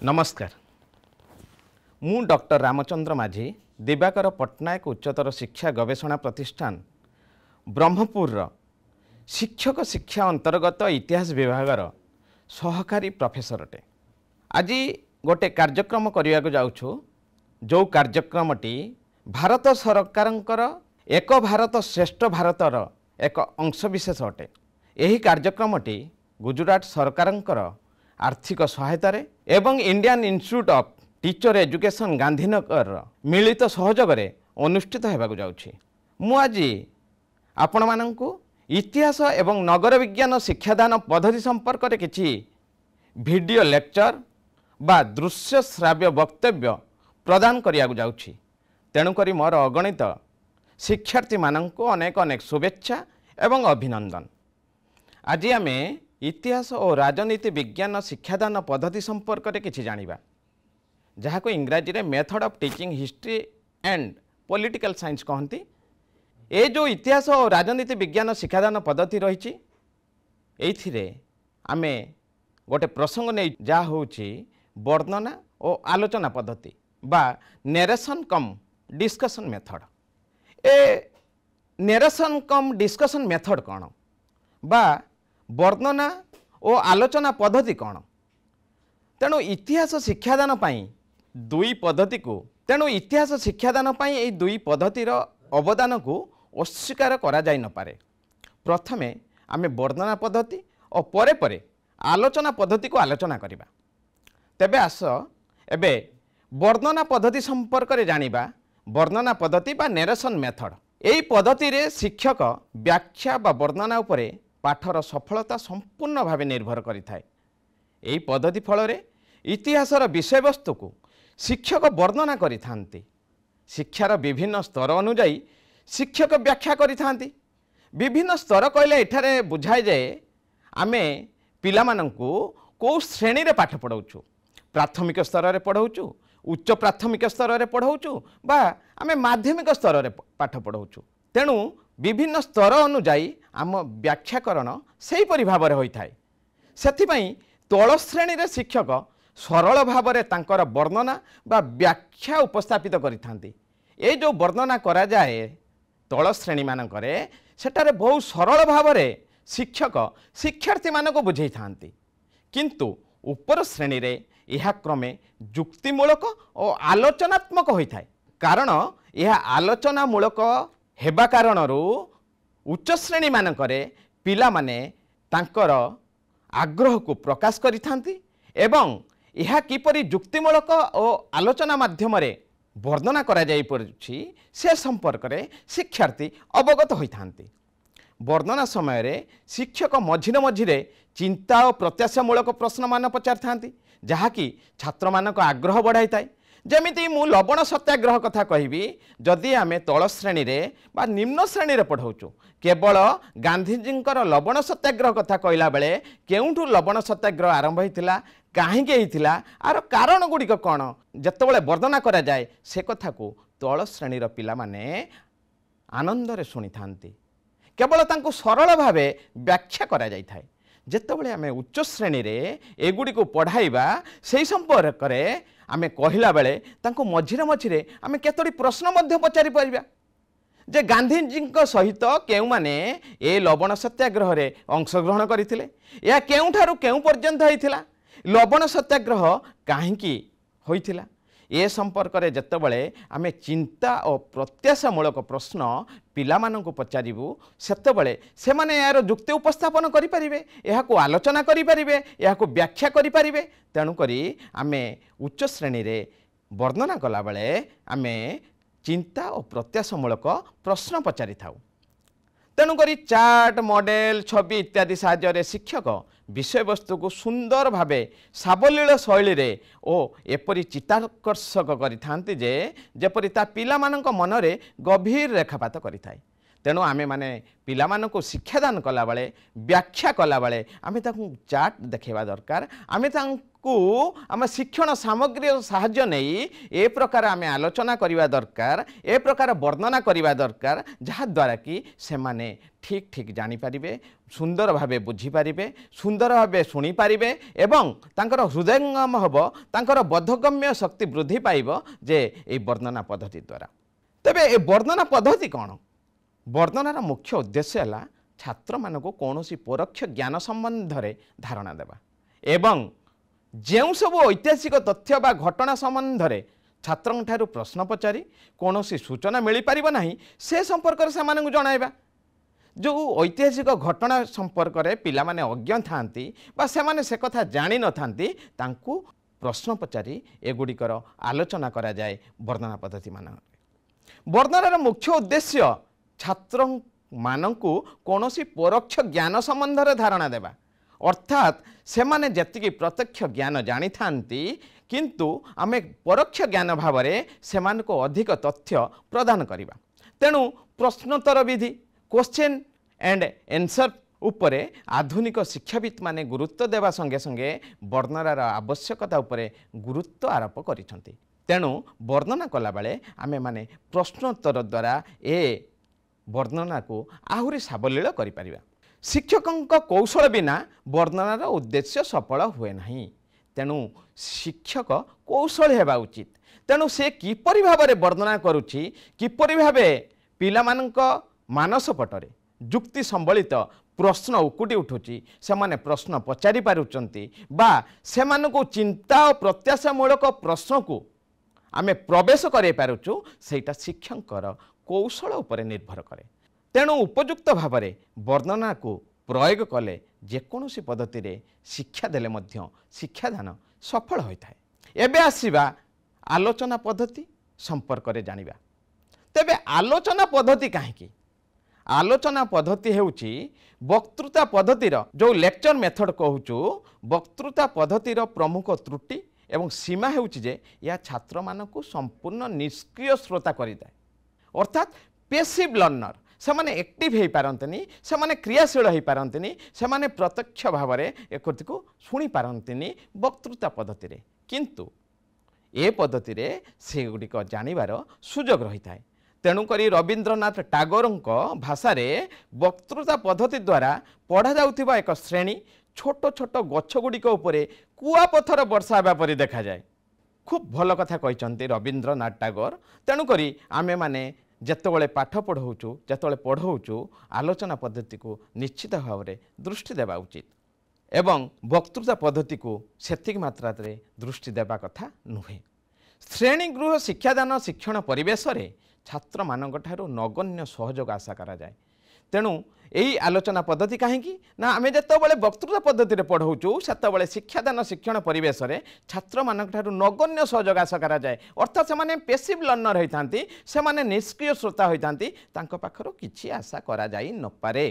नमस्कार मु डॉक्टर रामचंद्र माझी दिवाकर पट्टनायक उच्चतर शिक्षा गवेषणा प्रतिष्ठान ब्रह्मपुर शिक्षक शिक्षा अंतर्गत इतिहास विभागर सहकारी प्रोफेसर अटे। आज गोटे कार्यक्रम करने को जाऊँ जो कार्यक्रमटी भारत सरकारंकर एक भारत श्रेष्ठ भारतर एक अंशविशेष अटे। यही कार्यक्रमटी गुजरात सरकारंकर आर्थिक सहायतार एवं Indian institute of teacher education Gandhinagar मिलित सहयोग अनुष्ठित होगा जाऊँगी। मु आज आपण मानंकु इतिहास एवं नगर विज्ञान शिक्षादान पद्धति संपर्क में किछि वीडियो लेक्चर बा दृश्य श्राव्य वक्तव्य प्रदान करिया जाऊँगी। तेणुकरी मोर अगणित शिक्षार्थी मानंकु अनेक अनेक शुभेच्छा एवं अभिनंदन। आज आमे इतिहास और राजनीति विज्ञान शिक्षादान पद्धति संपर्क में किछि जानिबा, जहाँ को इंग्राजी रे method of teaching history and political science कहती। ये जो इतिहास और राजनीति विज्ञान शिक्षादान पद्धति रही ये आमे गोटे प्रसंग नहीं जहाँ होची वर्णना और आलोचना पद्धति बा नरेशन कम डिस्कशन मेथड। ए नरेशन कम डिस्कशन मेथड कौन बा वर्णना और आलोचना पद्धति कौन। तेणु इतिहास शिक्षादान पाई दुई पद्धति को इतिहास शिक्षादान पाई ए दुई पद्धतिर अवदान को अस्वीकार करा जाई न पारे। प्रथमे आमे वर्णना पद्धति और परे परे आलोचना पद्धति को आलोचना करिबा। तेबे आस एबे वर्णना पद्धति संपर्क में जानिबा। वर्णना पद्धति बा नरेशन मेथड एई पद्धति रे शिक्षक व्याख्या बा वर्णना उपरे पाठर सफलता संपूर्ण भाव निर्भर करिथाय। एई पद्धति फल रे इतिहासर विषय वस्तु को शिक्षक वर्णना करिथांती। शिक्षार विभिन्न स्तर अनुଯାयी शिक्षक व्याख्या करिथांती। विभिन्न स्तर कहले एठारे बुझाए जाए आमे पिलामानंकु को श्रेणी रे पाठ पढ़ाउछु। प्राथमिक स्तर रे पढ़ाउछु, उच्च प्राथमिक स्तर रे पढ़ाउछु बा आमे माध्यमिक स्तर रे पाठ पढ़ाउछु। तेणु विभिन्न स्तर अनुଯାयी आम व्याख्याकरण सेही परि भाबरे होइथाय। सेथिपई तळ श्रेणी रे शिक्षक सरल भाबरे तांकर वर्णना बा व्याख्या उपस्थापित करिथांती। ए जो वर्णना करा जाए तळ श्रेणी मानकरे सेटारे बहुत सरल भाबरे शिक्षक शिक्षार्थी मानको बुझाई थांती। किंतु ऊपर श्रेणी रे यह क्रमे जुक्तिमूलक और आलोचनात्मक होता है। कारण यह आलोचनामूलक हेबा कारणरू उच्च श्रेणी मानकरे पिला माने तांकर आग्रह को प्रकाश करिथांती एवं यह किपरि जुक्तिमूलक और आलोचना माध्यम वर्णना करा जाई पड़ुछि से संपर्क में शिक्षार्थी अवगत होइथांती। वर्णना समय रे शिक्षक मझिरे मझिरे चिंता और प्रत्याशामूलक प्रश्न मान पचारि थांती, जहाँकि छात्र मानक आग्रह बढ़ाई थाए। जमिति मु लवण सत्याग्रह कथा कहबी। जदि आमे तळ श्रेणी रे बा निम्न श्रेणी रे पढ़ाउछु केवल गांधीजींकर लवण सत्याग्रह कथा कहला बेले केउठु लवण सत्याग्रह आरंभ होइतिला, काहेकि होइतिला, आर कारण गुड़िक कौन जेतेबेले वर्णना करा जाए से कथा को तळ श्रेणीर पिला माने आनंद रे सुनि थांती। केवल तांको सरल भावे व्याख्या करा जाई थाए। जेतेबेले आमे उच्च श्रेणी रे एगुडी को पढ़ाइबा सेही संपर्क रे आमे कहिला बेले तांको मझिरे मझिरे आमे केतोडी प्रश्न मध्य पचारि परिबा जे गांधीजी सहित केउ माने ए लवण सत्याग्रह रे अंशग्रहण करथिले, या केउठारु केउ पर्यंत होइथिला, लवण सत्याग्रह काहेकि होइथिला। ए संपर्क में जितेबाला आमे चिंता और प्रत्याशामूलक प्रश्न पिलामानंकु पचारिबु सेतेबाला से माने यार जुक्ति उपस्थापन करिपारिबे, एहाकु आलोचना करिपारिबे, एहाकु व्याख्या करिपारिबे। तेणु करी आमे उच्च श्रेणी रे वर्णना कला बेले आमे चिंता और प्रत्याशामूलक प्रश्न पचारि थाउ। तेणुकरी चार्ट मॉडल छवि इत्यादि साहाय्य शिक्षक विषय वस्तु को सुंदर भावे सावलील शैली रे ओ एपरी चित्ताकर्षक करिथांती जे जेपरी ता पिला मानक मन रे गभीर रेखापात करिथाय। तेणु आमे माने पिला मानक शिक्षादान कला बेले व्याख्या कला बेले आमे ताकु चार्ट देखेबा दरकार, आमे को आम शिक्षण सामग्री साहाय्य नहीं ए प्रकार आम आलोचना करवा दरकार ए प्रकार वर्णना करवा दरकार जहाद्वारा कि से माने ठीक ठीक जानीपारे सुंदर भावे बुझीपारे सुंदर भावे शुणिपारे एवं तांकर हृदयंगम हम तांकर बोधगम्य शक्ति वृद्धि पाइब जे ए वर्णना पद्धति द्वारा। तेबे ए वर्णना पद्धति कौन वर्णनार मुख्य उद्देश्य है छात्र मानक कौन परोक्ष ज्ञान संबंध में धारणा देवा एवं जो सब ऐतिहासिक तथ्य बा घटना संबंध में छात्रों ठारू प्रश्न पचारि कौन सूचना मिल पार ना से संपर्क से जणाइबा जो ऐतिहासिक घटना संपर्क में पिला माने अज्ञ थांती बा से कथा जानी न थांती तांकु प्रश्न पचारि एगुड़िकर आलोचना करा जाए वर्णना पद्धति मान। वर्णनार मुख्य उद्देश्य छात्र मानकु कौनसी परोक्ष ज्ञान संबंध में धारणा देवा अर्थात से माने जतिकी प्रत्यक्ष ज्ञान जानी थांती किंतु आमे परोक्ष ज्ञान भाव में से मानको अधिक तथ्य प्रदान करिबा। तेणु प्रश्नोत्तर विधि क्वेश्चन एंड आंसर उपरे आधुनिक शिक्षाविद माने गुरुत्व देवा संगे संगे वर्णनार आवश्यकता उपरे गुरुत्व आरोप करिसंती। तेणु वर्णना कला बेले आमे माने प्रश्नोत्तर द्वारा ए वर्णना को आहुरी सावलील करिपारिबा। शिक्षक कौशल बिना वर्णनार उद्देश्य सफल हुए नहीं। तेणु शिक्षक कौशल हेबा उचित। तेणु से किपरि भाबरे वर्णना करुछि किपरि भाबे पिलामानंक मानस पटरे जुक्ति संबलित प्रश्न उकुटी उठुची से माने प्रश्न पचारि पारुचंती बा से मानको चिंता और प्रत्याशामूलक प्रश्न को आमे प्रवेश करे पारुचु सेटा शिक्षकर कौशल उपरे निर्भर करे। तेणु उपयुक्त भाव में वर्णना को प्रयोग कले जेकोसी पद्धति रे शिक्षा देले मध्य शिक्षादान सफल होता है। एबे आसीबा आलोचना पद्धति संपर्क रे जानिबा। तेबे आलोचना पद्धति काहेकि आलोचना पद्धति हेउची वक्तृता पद्धतिर जो लेक्चर मेथड कहूचु वक्तृता पद्धतिर प्रमुख त्रुटि एवं सीमा हेउची जे या छात्र मानकु संपूर्ण निष्क्रिय श्रोता करिदाय अर्थात पेसिव लर्नर से माने एक्टिव हो पारंतनी से माने क्रियाशील हो पारंतनी से माने प्रत्यक्ष भाव में एक को शुणी पारंतनी वक्तृता पद्धति रे किंतु ए पद्धति रे से गुड़िक जानिबार सुजोग रही है। तेणुक रवींद्रनाथ टागोर भाषा रे वक्तृता पद्धति द्वारा पढ़ा जाउथिबा एक श्रेणी छोट छोट गछ गुड़िक उपरे कुआपथर वर्षा हेबा परि देखा जाए। खूब भल कथा कहते रवींद्रनाथ टागोर। तेणुक आमे माने जेतबले पाठ पढ़ाऊँ जेतबले पढ़ाऊँ आलोचना पद्धति को निश्चित भाव में दृष्टि देवा उचित एवं वक्तृता पद्धति को सेतिक मात्रा रे दृष्टि देवा कथा नुहे। श्रेणीगृह शिक्षादान शिक्षण परिवेश रे छात्र मानक ठारू नगण्य सहयोग आशा करा जाए। तेणु यही आलोचना पद्धति कहीं ना आम जिते वक्तृता पद्धति रे पढ़ाऊँ से शिक्षादान शिक्षण परिवेश रे छात्र मानक ठारू नगण्य सहयोग आशा करा जाए अर्थात से माने पेसिव लर्नर होइथांती से माने निष्क्रिय श्रोता होइथांती तांको पाखरो किछि आशा करा जाई न पारे।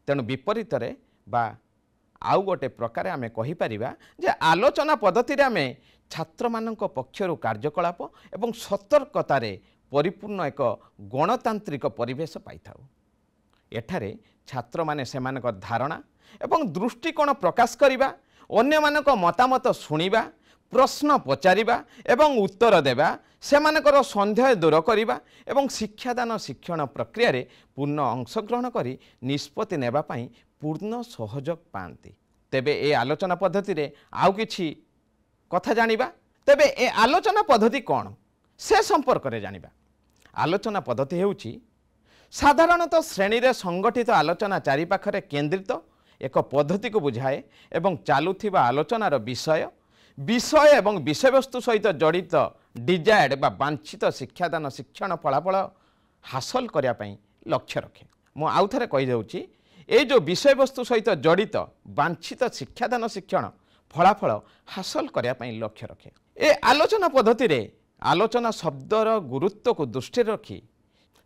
तेणु विपरीत रे बा आउ गोटे प्रकार आमे कहि परिबा जे आलोचना पद्धति रे आमे छात्र मानक पक्षरु कार्यकलाप एवं सतर्कतार परिपूर्ण एक गणतांत्रिक परिवेश पाइथाउ। एठारे छात्र माने सेमानक धारणा एवं दृष्टिकोण प्रकाश करिबा अन्य मानक मतामत शुणिबा प्रश्न पचारिबा एवं उत्तर देबा सेमानकर संदेह दूर करिबा एवं शिक्षादान शिक्षण प्रक्रिया रे पूर्ण अंशग्रहण करी निष्पत्ति नेबा पई पूर्ण सहयोग पांती। तेबे ए आलोचना पद्धति रे आउ किछि कथा जानिबा। तेबे ए आलोचना पद्धति कौन से संपर्क रे जानिबा। आलोचना पद्धति हेउछि साधारणतः श्रेणी रे संगठित आलोचना चारिपाखरे केंद्रित एक पद्धति को बुझाए एवं चालुथिबा आलोचनार विषय विषय एवं विषयवस्तु सहित जड़ित डिजायर्ड बा वांछित शिक्षादान शिक्षण फलाफल हासिल करने पई लक्ष्य रखे। मु आउ थरे कहि देउछि ए जो विषयवस्तु सहित जड़ित वांछित शिक्षादान शिक्षण फलाफल हासिल करने पई लक्ष्य रखे। ए आलोचना पद्धति रे आलोचना शब्दर गुरुत्व को दृष्टि रखी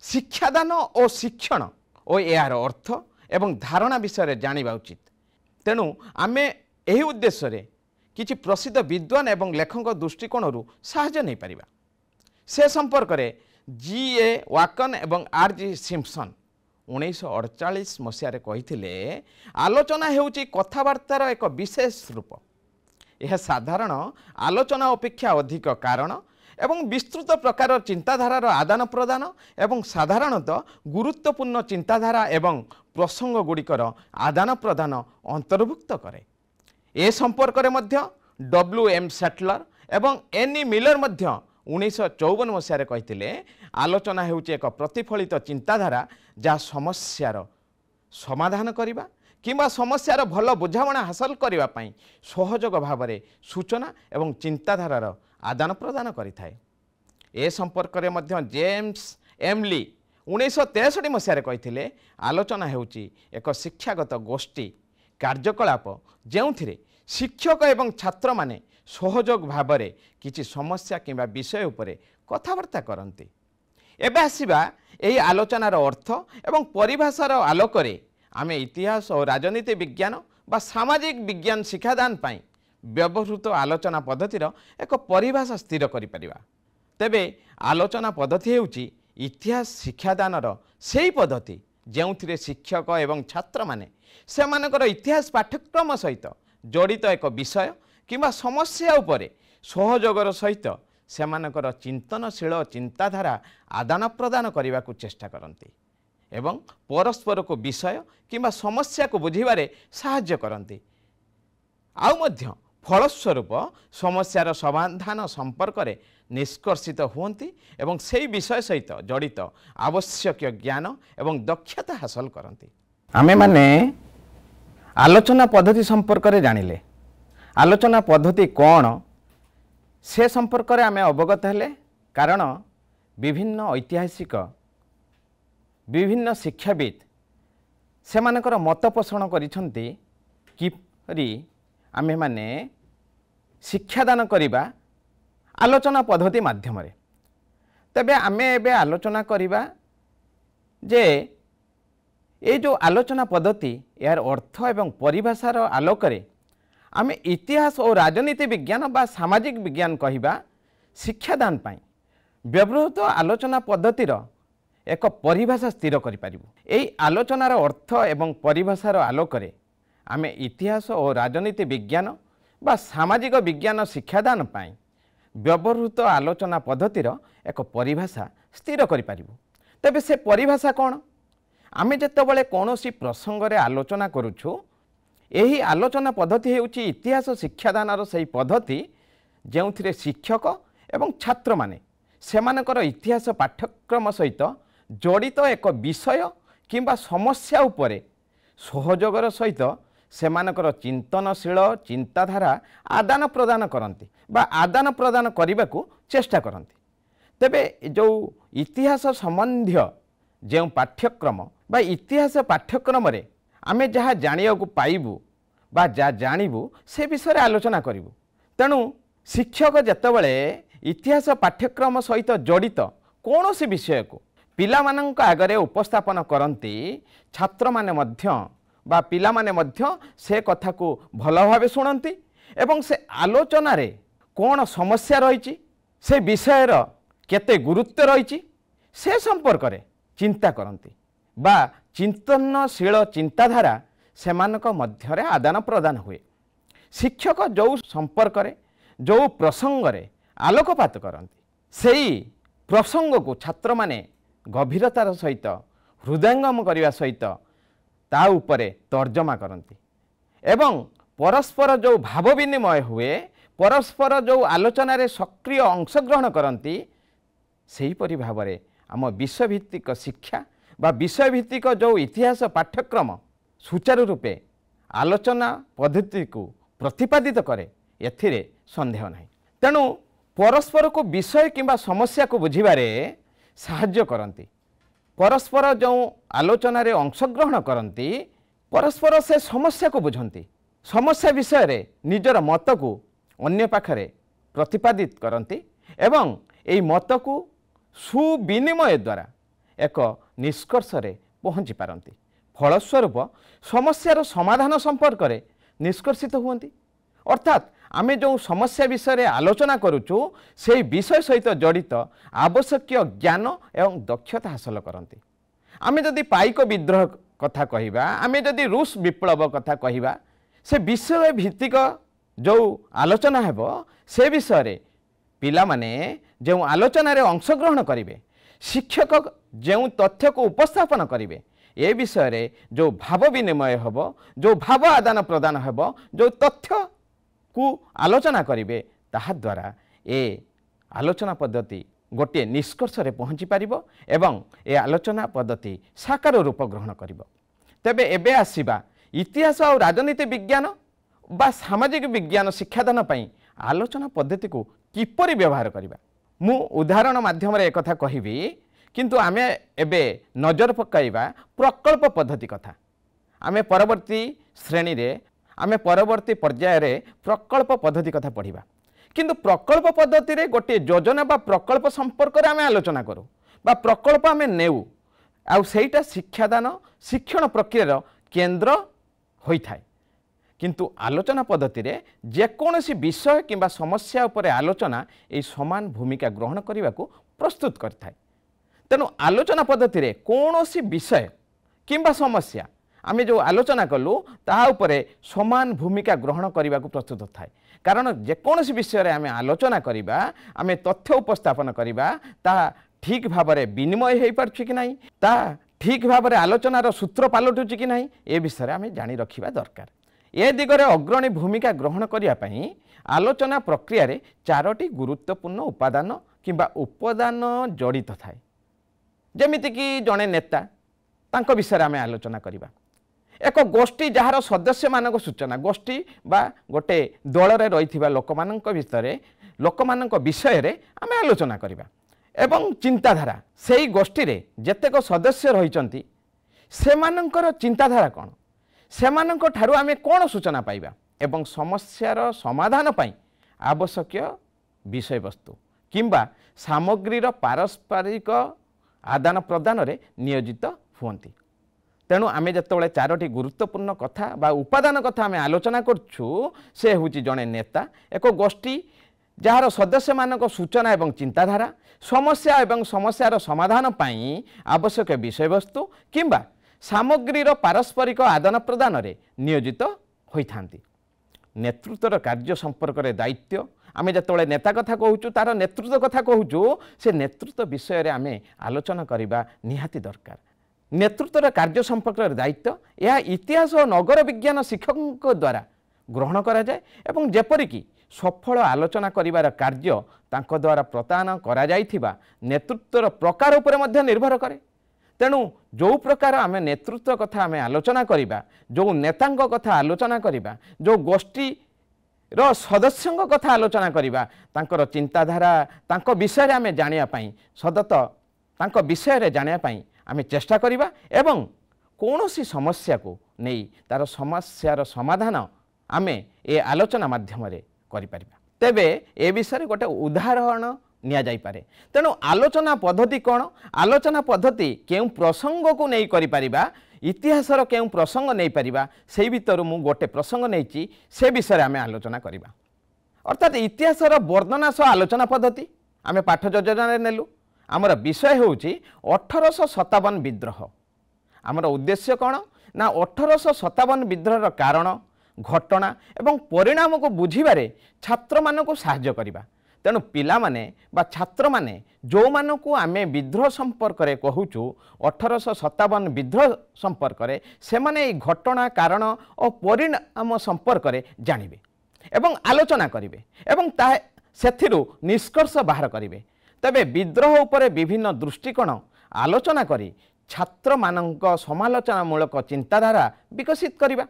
शिक्षादान और शिक्षण और यार अर्थ एवं धारणा विषय जानिबा उचित। तेणु आमे एही उद्देश्य रे किछि प्रसिद्ध विद्वान एवं लेखक दृष्टिकोण साहाय्य नहीं पारिबा। से संपर्क रे जी.ए. वाकन एवं आर.जी. सिम्पसन 1948 मसीह कहिथिले आलोचना हेउची कथावार्तार एक विशेष रूप। यह साधारण आलोचना अपेक्षा अधिक कारण एवं विस्तृत प्रकार चिंताधारार आदान प्रदान एवं साधारणतः गुरुत्वपूर्ण चिंताधारा एवं प्रसंग गुड़िकर आदान प्रदान अंतर्भुक्त करे। ए संपर्क में W.M. सैटलर एवं N.E. मिलर 1954 मसीह कहते आलोचना हेउची एक प्रतिफलित चिंताधारा जहाँ समस्यार समाधान करने किंबा समस्यार भल बुझाणा हासिल करने सहयोग भाव में सूचना एवं चिंताधारार आदान प्रदान करिथाए। ए संपर्क में जेम्स एम ली 1963 मसीह कहते आलोचना हेउची एक शिक्षागत गोष्ठी कार्यकलाप जो शिक्षक एवं छात्र माने सहयोग भाव में किसी समस्या किंबा विषय उपरे कथबार्ता करती। एबे आसिबा एही आलोचनार अर्थ एवं परिभाषार आलोकरे आमे इतिहास और राजनीति विज्ञान बा सामाजिक विज्ञान शिक्षादान पाई व्यवहृत आलोचना पद्धतिर एक परिभाषा स्थिर करिपरिबा। तेबे आलोचना पद्धति हेउची इतिहास शिक्षादानर सेही पद्धति जेउथिरे शिक्षक एवं छात्र माने सेमानकर इतिहास पाठ्यक्रम सहित जड़ित एक विषय किंबा समस्या उपरे सहयोगर सहित सेमानकर चिंतनशील चिंताधारा आदान प्रदान करने को चेष्टा करती एवं परस्पर को विषय किंबा समस्या को बुझीबारे साहाय्य करती। आउ मध्य फलस्वरूप समस्यार समाधान संपर्क में निष्कर्षित हुंती एवं सेही विषय सहित जड़ित आवश्यक ज्ञान एवं दक्षता हासिल करती। आमे माने आलोचना पद्धति संपर्क में जानिले आलोचना पद्धति कौन से संपर्क में आमे अवगत हेले कारण विभिन्न ऐतिहासिक विभिन्न शिक्षाविद से मानकर मत पोषण करिसंती किपरि आमे माने शिक्षादान करिबा आलोचना पद्धति माध्यम रे। तबे आमे एबे आलोचना करिबा जे ये जो आलोचना पद्धति यार अर्थ एवं परिभाषार आलोकरे आमे इतिहास और राजनीति विज्ञान बा सामाजिक विज्ञान कहिबा शिक्षादान पाई व्यवहृत आलोचना पद्धतिर एक परिभाषा स्थिर करिपारिबु। एई आलोचनार अर्थ एवं परिभाषार आलोकरे आमे इतिहास और राजनीति विज्ञान बा सामाजिक विज्ञान शिक्षादान पाई व्यवहृत आलोचना पद्धतिर एक परिभाषा स्थिर करिपारिबु। तेबे से परिभाषा कौन? आमे जेतेबेले कौनसी प्रसंग रे आलोचना करूछु यही आलोचना पद्धति हेउची इतिहास शिक्षादानर सही पद्धति जेउथिरे शिक्षक एवं छात्र माने सेमानकर इतिहास पाठ्यक्रम सहित जड़ित एक विषय किंबा समस्या उपरे सहयोगर सहित सेमानकर चिंतनशील चिंताधारा आदान प्रदान करती बा आदान प्रदान करने को चेष्टा करती। तेबे जो इतिहास संबंधी जो पाठ्यक्रम बा इतिहास पाठ्यक्रम रे आमे जहाँ जानिया को पाइबू बा जा जानिबू से विषय आलोचना करिबू। तेणु शिक्षक जेतेबेले इतिहास पाठ्यक्रम सहित जड़ित कौन सी विषय को पिला मानक आगरे उपस्थापन करती छात्र माने मध्य बा पिला माने मध्य से कथा को भल भाव शुणती एवं से आलोचना रे कौन समस्या रही से विषयर केते गुरुत्व रही से संपर्क रे चिंता करती बा चिंतनशील चिंताधारा सेमानक मध्यरे आदान प्रदान हुए। शिक्षक जो संपर्क रे जो प्रसंग रे आलोकपात करती सेही प्रसंग को छात्र माने गभीरतार सहित हृदयंगम करने सहित ता उपरे तर्जमा करती एवं परस्पर जो भाव विनिमय हुए परस्पर जो आलोचना रे सक्रिय अंशग्रहण करती सेहीपरि भाव में आम विषयभित्तिक शिक्षा बा विषयभित्तिक जो इतिहास पाठ्यक्रम सुचारू रूपे आलोचना पद्धति को प्रतिपादित करे एथिरे संदेह नहीं। तेणु परस्पर को विषय किंबा समस्या को बुझिबारे साहाय्य करती परस्पर जो आलोचना रे अंशग्रहण करती परस्पर से समस्या को बुझंती समस्या विषय रे निजर मत को अन्य पाखरे प्रतिपादित करती एवं एई मत को सुविनिमय द्वारा एक निष्कर्ष रे पहुँची पारती। फलस्वरूप समस्यार समाधान संपर्क में निष्कर्षित हुंती अर्थात आमे जो समस्या विषय रे आलोचना करूछु से विषय सहित जड़ित आवश्यक ज्ञान एवं दक्षता हासिल करती। आमे जदि पाइक विद्रोह कथा कहिबा आमे जदि रूस विप्लव कथा कहिबा से विषय भित्तिक जो आलोचना हेब से विषय रे पिला माने जो आलोचना रे अंशग्रहण करेंगे शिक्षक जो तथ्य को उपस्थापन करेंगे ए विषय रे जो भाव विनिमय हेब जो भाव आदान प्रदान हेब जो तथ्य को आलोचना करेंगे ताहा द्वारा ए आलोचना पद्धति गोटे निष्कर्ष रे पहुँची पारिबो एवं ए आलोचना पद्धति साकार रूप ग्रहण करिबो। तेबे एबे आसीबा इतिहास और राजनीति विज्ञान बा सामाजिक विज्ञान शिक्षादान पई आलोचना पद्धति को किपरि व्यवहार करिबा। मु उदाहरण माध्यम रे एकथा कहिबी किंतु आमे एबे नजर पकाइबा प्रकल्प पद्धति कथा। आमे परवर्ती श्रेणी रे आमे परवर्ती पर्याय रे प्रकल्प पद्धति कथा पढ़िबा किंतु प्रकल्प पद्धति रे गोटे योजना बा प्रकल्प संपर्क रे आमे आलोचना करू बा प्रकल्प आमे नेउ आउ सेटा शिक्षादान शिक्षण प्रक्रिया केंद्र होई थाए किंतु आलोचना पद्धति रे जेकोसी विषय किंबा समस्या उपरे आलोचना ए समान भूमिका ग्रहण करने को प्रस्तुत करथाए। तेणु आलोचना पद्धति रे कोनोसी विषय किंबा समस्या आमे जो आलोचना कलु ताहा उपरे समान भूमिका ग्रहण करने को प्रस्तुत थाए कारण जेकोसी विषय रे आमे आलोचना करिबा आमे तथ्य उपस्थापन करिबा ताहा ठीक भाव में विनिमय हो पार्छ कि नहीं ता ठीक भाव में आलोचनार सूत्र पलटुची कि नहीं ए विषय में आमे जानी रखिबा दरकार। ए दिगरे अग्रणी भूमिका ग्रहण करने आलोचना प्रक्रिया रे चारोटी गुरुत्वपूर्ण उपादान किंबा उपादान जड़ित थाए जेमिति कि जड़े नेता तांको विषय आमे आलोचना करिबा एक गोष्ठी जार सदस्य मानक सूचना गोष्ठी बा गोटे दल रे रहिथिबा लोकमानक विषय लोकमानक विषय रे आमे आलोचना करिबा एवं चिंताधारा सेई गोष्ठी रे जेतेक सदस्य रहिचंती सेमानकर चिंताधारा कौन सेमानक ठारू आमे कौन सूचना पाइबा एवं समस्यार समाधान पाई आवश्यक विषय वस्तु किंबा सामग्रीर पारस्परिक आदान प्रदान रे नियोजित हुअंती। तेणु आमे जतबेले चारोटी गुरुत्वपूर्ण कथा बा उपादान कथा आमे आलोचना करछु से होची जणे नेता एक गोष्ठी जार सदस्य मानक सूचना एवं चिंताधारा समस्या एवं समस्यार समाधान पाई आवश्यक विषय वस्तु किंबा सामग्रीर पारस्परिक आदान प्रदान रे नियोजित होइथांती। नेतृत्वर कार्य संपर्क रे दायित्व आमे जतबेले नेता कथा कहूचु तार नेतृत्व कथा कहूचु से नेतृत्व विषय रे आमे आलोचना करिबा निहाती दरकार। नेतृत्वर कार्य संपर्क रे दायित्व यह इतिहास और नगर विज्ञान शिक्षकों द्वारा ग्रहण करा जाए एवं जेपरिकी सफल आलोचना करिवार कार्य तांको द्वारा प्रदान करा जाइथिबा नेतृत्वर प्रकार उपरे मध्य निर्भर करे। तेणु जो प्रकार आमे नेतृत्व कथा आमे आलोचना करिबा जो नेतांक कथा आलोचना करिबा जो गोष्ठी रो सदस्यंक कथा आलोचना करिबा तांकर चिंताधारा तांको विषय रे आमे जानिया पई सदत तांको विषय रे जानिया पई आमे चेष्टा करिबा एवं कोनोसी समस्या को नहीं तार समस्यार समाधान आमे ए आलोचना माध्यम रे करि परिबा। तेबे ए विषय गोटे उदाहरण निया जाई पारे। तेणु आलोचना पद्धति कौन आलोचना पद्धति केउ प्रसंग को नहीं करि परिबा इतिहासर केउ प्रसंग नहीं परिबा से भीतर मु गोटे प्रसंग नहीं से विषय आमे आलोचना करिबा अर्थात इतिहासर वर्णना सह आलोचना पद्धति आमे पाठ योजना नेलु आमर विषय होउची 1857 विद्रोह। आमर उद्देश्य कौन ना 1857 विद्रोहर कारण घटना एवं परिणाम को बुझिबारे छात्र मानक सहाय्य करिबा। तेणु पिला माने बा छात्र माने जो मानकु आमे विद्रोह संपर्क रे कहूचु 1857 विद्रोह संपर्क रे से माने ए घटना कारण और परिणाम संपर्क रे जानिबे एवं आलोचना करिवे एवं ता सेथिरु निष्कर्ष बाहर करिवे। तबे विद्रोह उपरे विभिन्न दृष्टिकोण आलोचना करी छात्र मानक समालोचनामूलक चिंताधारा विकसित करिबा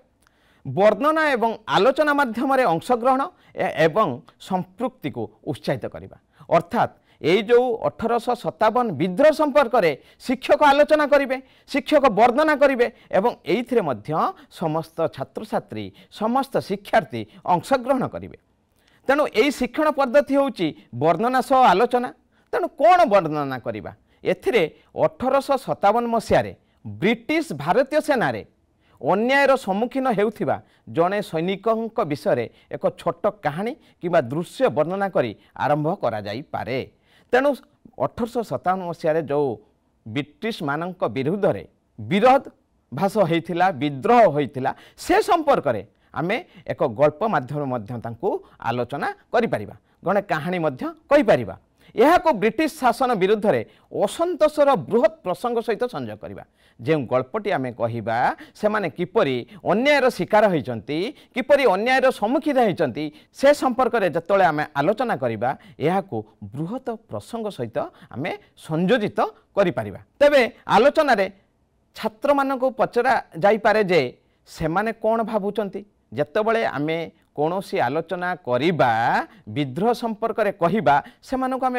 वर्णना एवं आलोचना माध्यम रे अंशग्रहण एवं संपृक्ति को उत्साहित करिबा अर्थात ये जो 1857 विद्रोह संपर्क रे शिक्षक आलोचना करिवे शिक्षक वर्णना करिवे एवं एइथिरे मध्य समस्त छात्र छात्री समस्त शिक्षार्थी अंशग्रहण करिवे। तेणु यही शिक्षण पद्धति होउची वर्णना सह आलोचना। तेणु कौन वर्णना करिबा एथिरे 1857 मसीह ब्रिटिश भारतीय सेना अन्यायर सम्मुखीन हेउथिबा जड़े सैनिक विषय एक छोट कहानी किंबा दृश्य वर्णना करी आरंभ करा जाई पारे। तेणु 1857 मसीह जो ब्रिटिश मानक विरुद्ध रे विरोध भाष होइथिला विद्रोह होइथिला से संपर्क रे आमे एक गल्प माध्यम आलोचना करिपारिबा गणे कहानी कहीपर यह ब्रिटिश शासन विरुद्ध में असंतोषर बृहत प्रसंग सहित संजय करवा जो गल्पटी आम कहवा से माने किपरि अन्यायर शिकार होती किपरि अन्यायर सम्मुखीन होती से संपर्क में जिते आम आलोचना करवा यह बृहत प्रसंग सहित आम संयोजित करिपारिबा। तेबे आलोचना रे छात्र मानक पचरा जाइपारे जे से माने कौन भावुचंती जेतेबेले आमे कौनसी आलोचना करिबा विद्रोह संपर्क में कहवा से आम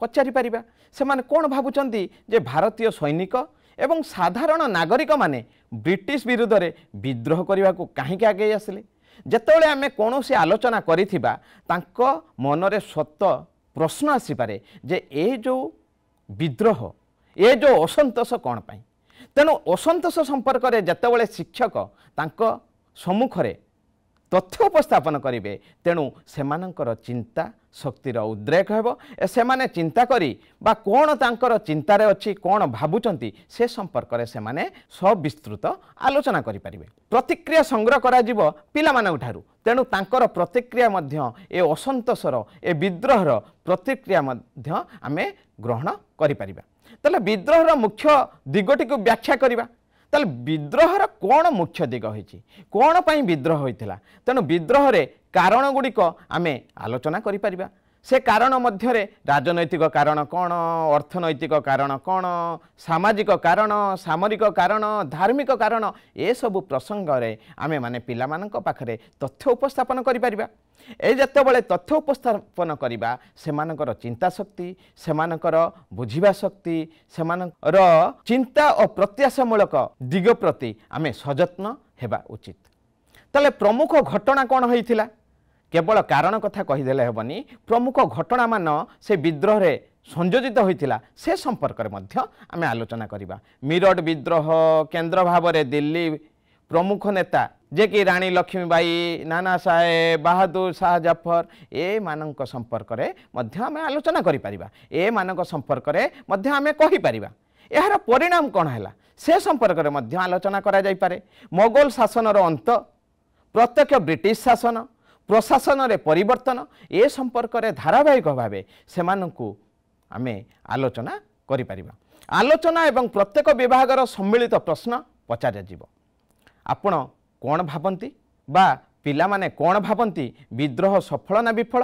पचारि पारिबा से माने कौन भावुचंती जे भारतीय सैनिक एवं साधारण नागरिक माने ब्रिटिश विरुद्ध में विद्रोह करने को कहीं आगे आसिले जेतेबेले आमे कौनसी आलोचना करिथिबा तांको मनरे स्वत प्रश्न आसीपारे जे ए जो विद्रोह ए जो असंतोष कौन पाई तेणु असंतोष संपर्क में जितेबाला शिक्षक तांको सम्मुखरे तथ्य उपस्थापन करेंगे तेणु सेमानंकर चिंता शक्तिर उद्रेक हेबो से माने चिंता करी बा कौन तांकर चिंतार अच्छी कौन भावुचंती से संपर्क में से सविस्तृत आलोचना करें प्रतिक्रिया संग्रह करा जिवो पिलामानक ठारू तेणु तांकर प्रतिक्रिया मध्य ए असंतोषर ए विद्रोहर प्रतिक्रिया मध्य आमे ग्रहण करिपारिबा। ताले विद्रोहर मुख्य दिगटी को व्याख्या करिबा ताले विद्रोहर कौन मुख्य दिग होइछि कौन पई विद्रोह होइथिला तेणु विद्रोह रे कारण गुड़िक आमे आलोचना करिपारिबा से कारण मध्य राजनैतिक कारण कौन अर्थनैतिक कारण कौन सामाजिक कारण सामरिक कारण धार्मिक कारण ए सबु प्रसंग रे आमे माने पिला मानक पाखरे तथ्य उपस्थापन करिपारिबा ए जेतेबेले तथ्य उपस्थापन करिबा सेमानकर चिंता शक्ति सेमानकर बुझिबा शक्ति सेमानकर चिंता और प्रत्याशामूलक दिग प्रति आमे सजत्न हेबा उचित। ताले प्रमुख घटना कौन होइथिला केवल कारण कथा कहीदेले हेबनी प्रमुख घटना मान से विद्रोह रे संयोजित होइथिला से संपर्क में मध्य आमे आलोचना करिबा। मीरठ विद्रोह केंद्र भाव में दिल्ली प्रमुख नेता जे कि रानी लक्ष्मीबाई नाना साहेब बहादुर शाह जफर ए मानक संपर्क में मध्य आमे आलोचना करिपारिबा ए मानक संपर्क में मध्य आमे कहि पारिबा एहार परिणाम कौन है से संपर्क में मध्य आलोचना करा जाय पारे। मोगल शासनर अंत प्रत्यक्ष ब्रिटिश शासन प्रशासन रे परिवर्तन ए संपर्क में धारावाहिक भाव से आमे आलोचना करिपारिबा। आलोचना एवं प्रत्येक विभागर सम्मिलित प्रश्न पचार जीव आपण कौन भावती बा पिला माने कौन भावती विद्रोह सफल ना विफल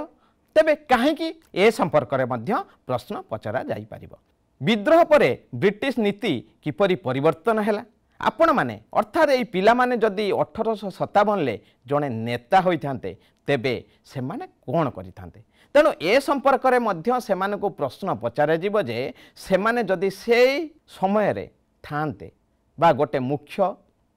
तेबे कहीं ए संपर्क में मध्य प्रश्न पचरा जाई पारिबो। विद्रोह परे ब्रिटिश नीति किपरि परिवर्तन हैला आपण माने अर्थात ये पिला माने जदि 1857 जड़े नेता होइथांते तेबे से माने कौन करिथांते तेणु ए संपर्क में मध्य से माने को प्रश्न पचारे जीव जे से माने जदि से समय रे थांते बा गोटे मुख्य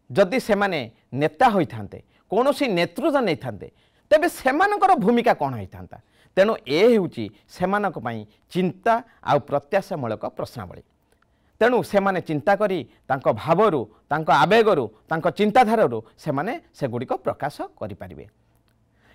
जदि से माने नेता होइथांते कौनसी नेतृत्व नहीं थांते तेबे सेमानकर भूमिका कौन होइथांता तेणु ए हेउची सेमानक पई चिंता आ प्रत्याशामूलक प्रश्नावली तेणु से माने चिंता करी तांको भावरु तांको आवेगरु तांको चिंताधारु से माने सेगुड़िक प्रकाश करिपारिबे।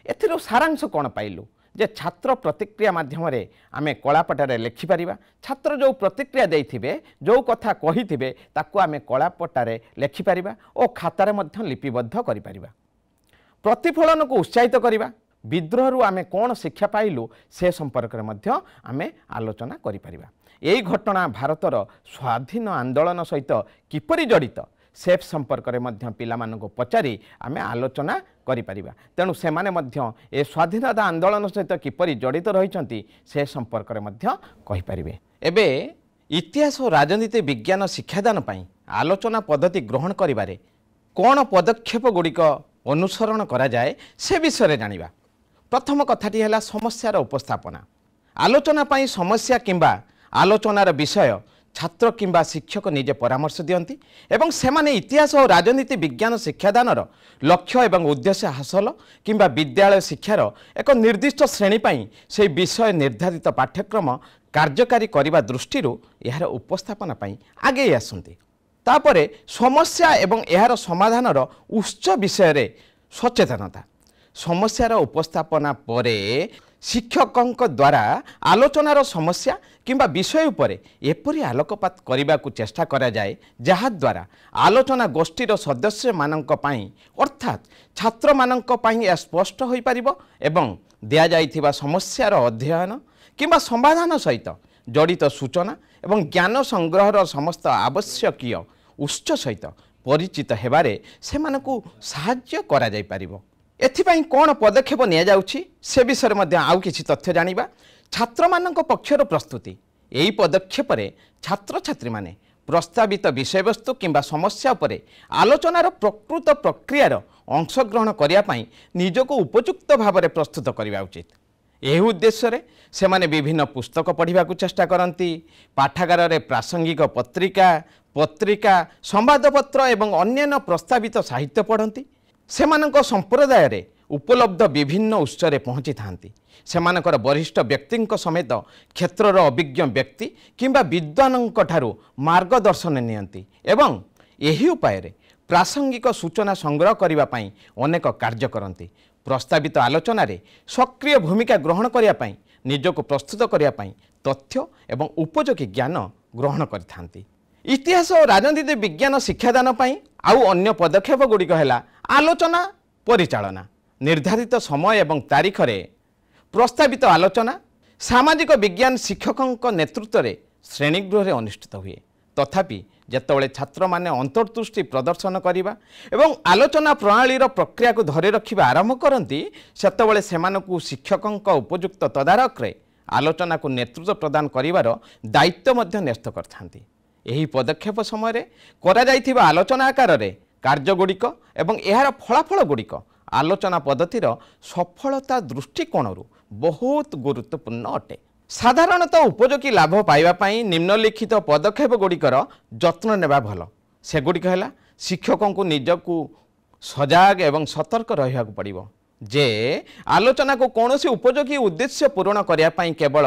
एथिरो सारांश कौन पाइलु जे छात्र प्रतिक्रिया माध्यम रे आमे कलापटारे लिखिपारिबा छात्र जो प्रतिक्रिया देइथिबे जो कथा कहिथिबे ताकू आमे कलापटारे लिखिपारिबा ओ खातारे मध्य लिपिबद्ध करिपारिबा। प्रतिफलन को उत्साहित करिबा विद्रोह आमे कौन शिक्षा पाइलु से संपर्क में मध्य आमे आलोचना करिपारिबा। यही घटना भारतर स्वाधीन आंदोलन सहित किपरि जड़ित से संपर्क में मध्य पिला मानक पचारि आमे आलोचना करिपारिबा तेणु से माने मध्य ए स्वाधीनता आंदोलन सहित किपरि जड़ित रहिचंती से संपर्क में मध्य कहि पारिबे। एबे इतिहास और राजनीति विज्ञान शिक्षादान पई आलोचना पद्धति ग्रहण करिबारे कौन पदक्षेप गुड़िक अनुसरण करा जाए से विषय जानिबा। प्रथम कथाटी है समस्यार उपस्थापना आलोचना पई समस्या किंबा आलोचनार विषय छात्र किंबा शिक्षक निजे परामर्श दियंती एवं सेमाने इतिहास और राजनीति विज्ञान शिक्षादानर लक्ष्य एवं उद्देश्य हासिल किंबा विद्यालय शिक्षार एक निर्दिष्ट श्रेणी पई से विषय निर्धारित पाठ्यक्रम कार्यकारी करने दृष्टि यार उपस्थापना पई आगे आसंती तापरे समस्या एवं यार समाधानर उच्च विषय रे सचेतनता समस्यार उपस्थापना परे ଶିକ୍ଷକଙ୍କ ଦ୍ୱାରା ଆଲୋଚନାର ସମସ୍ୟା କିମ୍ବା ବିଷୟ ଉପରେ ଏପରି ଆଲୋକପାତ କରିବାକୁ ଚେଷ୍ଟା କରାଯାଏ ଯାହାଦ୍ୱାରା ଆଲୋଚନା ଗୋଷ୍ଠୀର ସଦସ୍ୟମାନଙ୍କ ପାଇଁ ଅର୍ଥାତ୍ ଛାତ୍ରମାନଙ୍କ ପାଇଁ ଏହା ସ୍ପଷ୍ଟ ହୋଇପାରିବ ଏବଂ ଦିଆଯାଇଥିବା ସମସ୍ୟାର ଅଧ୍ୟୟନ କିମ୍ବା ସମାଧାନ ସହିତ ଜଡ଼ିତ ସୂଚନା ଏବଂ ଜ୍ଞାନ ସଂଗ୍ରହର ସମସ୍ତ ଆବଶ୍ୟକୀୟ ଉତ୍ସ ସହିତ ପରିଚିତ ହେବାରେ ସେମାନଙ୍କୁ ସାହାଯ୍ୟ କରାଯାଇପାରିବ। ଏଥିପାଇଁ କ'ଣ ପଦକ୍ଷେପ ନିଆଯାଉଛି ସେ ବିଷୟରେ ମଧ୍ୟ ଆଉ କିଛି ତଥ୍ୟ ଜାଣିବା। ଛାତ୍ରମାନଙ୍କ ପକ୍ଷରୁ ପ୍ରସ୍ତୁତି। ଏହି ପଦକ୍ଷେପରେ ଛାତ୍ରଛାତ୍ରୀମାନେ ପ୍ରସ୍ତାବିତ ବିଷୟବସ୍ତୁ କିମ୍ବା ସମସ୍ୟା ଉପରେ ଆଲୋଚନାର ପ୍ରକୃତ ପ୍ରକ୍ରିୟାର ଅଂଶଗ୍ରହଣ କରିବା ପାଇଁ ନିଜକୁ ଉପଯୁକ୍ତ ଭାବରେ ପ୍ରସ୍ତୁତ କରିବା ଉଚିତ। ଏହି ଉଦ୍ଦେଶ୍ୟରେ ସେମାନେ ବିଭିନ୍ନ ପୁସ୍ତକ ପଢ଼ିବାକୁ ଚେଷ୍ଟା କରନ୍ତି, ପାଠାଗାରରେ ପ୍ରାସଙ୍ଗିକ ପତ୍ରିକା ସମ୍ବାଦପତ୍ର ଏବଂ ଅନ୍ୟାନ୍ୟ ପ୍ରସ୍ତାବିତ ସାହିତ୍ୟ ପଢ଼ନ୍ତି। ସେମାନଙ୍କ ସମ୍ପ୍ରଦାୟରେ ଉପଲବ୍ଧ ବିଭିନ୍ନ ଉତ୍ସରେ ପହଞ୍ଚିଥାନ୍ତି। ସେମାନଙ୍କର ବରିଷ୍ଠ ବ୍ୟକ୍ତିଙ୍କ ସମେତ କ୍ଷେତ୍ରର ଅଭିଜ୍ଞ ବ୍ୟକ୍ତି କିମ୍ବା ବିଦ୍ୱାନଙ୍କ ଠାରୁ ମାର୍ଗଦର୍ଶନ ନିଅନ୍ତି ଏବଂ ଏହି ଉପାୟରେ ପ୍ରାସଙ୍ଗିକ ସୂଚନା ସଂଗ୍ରହ କରିବା ପାଇଁ ଅନେକ କାର୍ଯ୍ୟ କରନ୍ତି। ପ୍ରସ୍ତାବିତ ଆଲୋଚନାରେ ସକ୍ରିୟ ଭୂମିକା ଗ୍ରହଣ କରିବା ପାଇଁ ନିଜକୁ ପ୍ରସ୍ତୁତ କରିବା ପାଇଁ ତଥ୍ୟ ଏବଂ ଉପଯୋଗୀ ଜ୍ଞାନ ଗ୍ରହଣ କରିଥାନ୍ତି। ଇତିହାସ ଓ ରାଜନୀତି ବିଜ୍ଞାନ ଶିକ୍ଷାଦାନ ପାଇଁ ଆଉ ଅନ୍ୟ ପଦକ୍ଷେପ ଗୁଡ଼ିକ ହେଲା ଆଲୋଚନା ପରିଚାଳନା। ନିର୍ଦ୍ଧାରିତ ସମୟ ଏବଂ ତାରିଖରେ ପ୍ରସ୍ତାବିତ ଆଲୋଚନା ସାମାଜିକ ବିଜ୍ଞାନ ଶିକ୍ଷକଙ୍କ ନେତୃତ୍ୱରେ ଶ୍ରେଣୀଗୃହରେ ଅନୁଷ୍ଠିତ ହୁଏ। ତଥାପି ଯେତେବେଳେ ଛାତ୍ରମାନେ ଅନ୍ତର୍ଦୃଷ୍ଟି ପ୍ରଦର୍ଶନ କରିବା ଏବଂ ଆଲୋଚନା ପ୍ରଣାଳୀର ପ୍ରକ୍ରିୟାକୁ ଧରି ରଖିବା ଆରମ୍ଭ କରନ୍ତି ସେତେବେଳେ ସେମାନଙ୍କୁ ଶିକ୍ଷକଙ୍କ ଉପଯୁକ୍ତ ତଦାରଖରେ ଆଲୋଚନାକୁ ନେତୃତ୍ୱ ପ୍ରଦାନ କରିବାର ଦାୟିତ୍ୱ ମଧ୍ୟ ନ୍ୟସ୍ତ କରିଥାନ୍ତି। ଏହି ପଦକ୍ଷେପ ସମୟରେ କରାଯାଇଥିବା ଆଲୋଚନା ଆକାରରେ କାର୍ଯ୍ୟଗୁଡ଼ିକ ଏବଂ ଏହାର ଫଳାଫଳଗୁଡ଼ିକ ଆଲୋଚନା ପଦ୍ଧତିର ସଫଳତା ଦୃଷ୍ଟିକୋଣରୁ ବହୁତ ଗୁରୁତ୍ୱପୂର୍ଣ୍ଣ ଅଟେ। ସାଧାରଣତଃ ଉପଯୋଗୀ ଲାଭ ପାଇବା ପାଇଁ ନିମ୍ନଲିଖିତ ପଦକ୍ଷେପଗୁଡ଼ିକର ଯତ୍ନ ନେବା ଭଲ। ସେଗୁଡ଼ିକ ହେଲା ଶିକ୍ଷକଙ୍କୁ ନିଜକୁ ସଜାଗ ଏବଂ ସତର୍କ ରହିବାକୁ ପଡ଼ିବ ଯେ ଆଲୋଚନାକୁ କୌଣସି ଉପଯୋଗୀ ଉଦ୍ଦେଶ୍ୟ ପୂରଣ କରିବା ପାଇଁ କେବଳ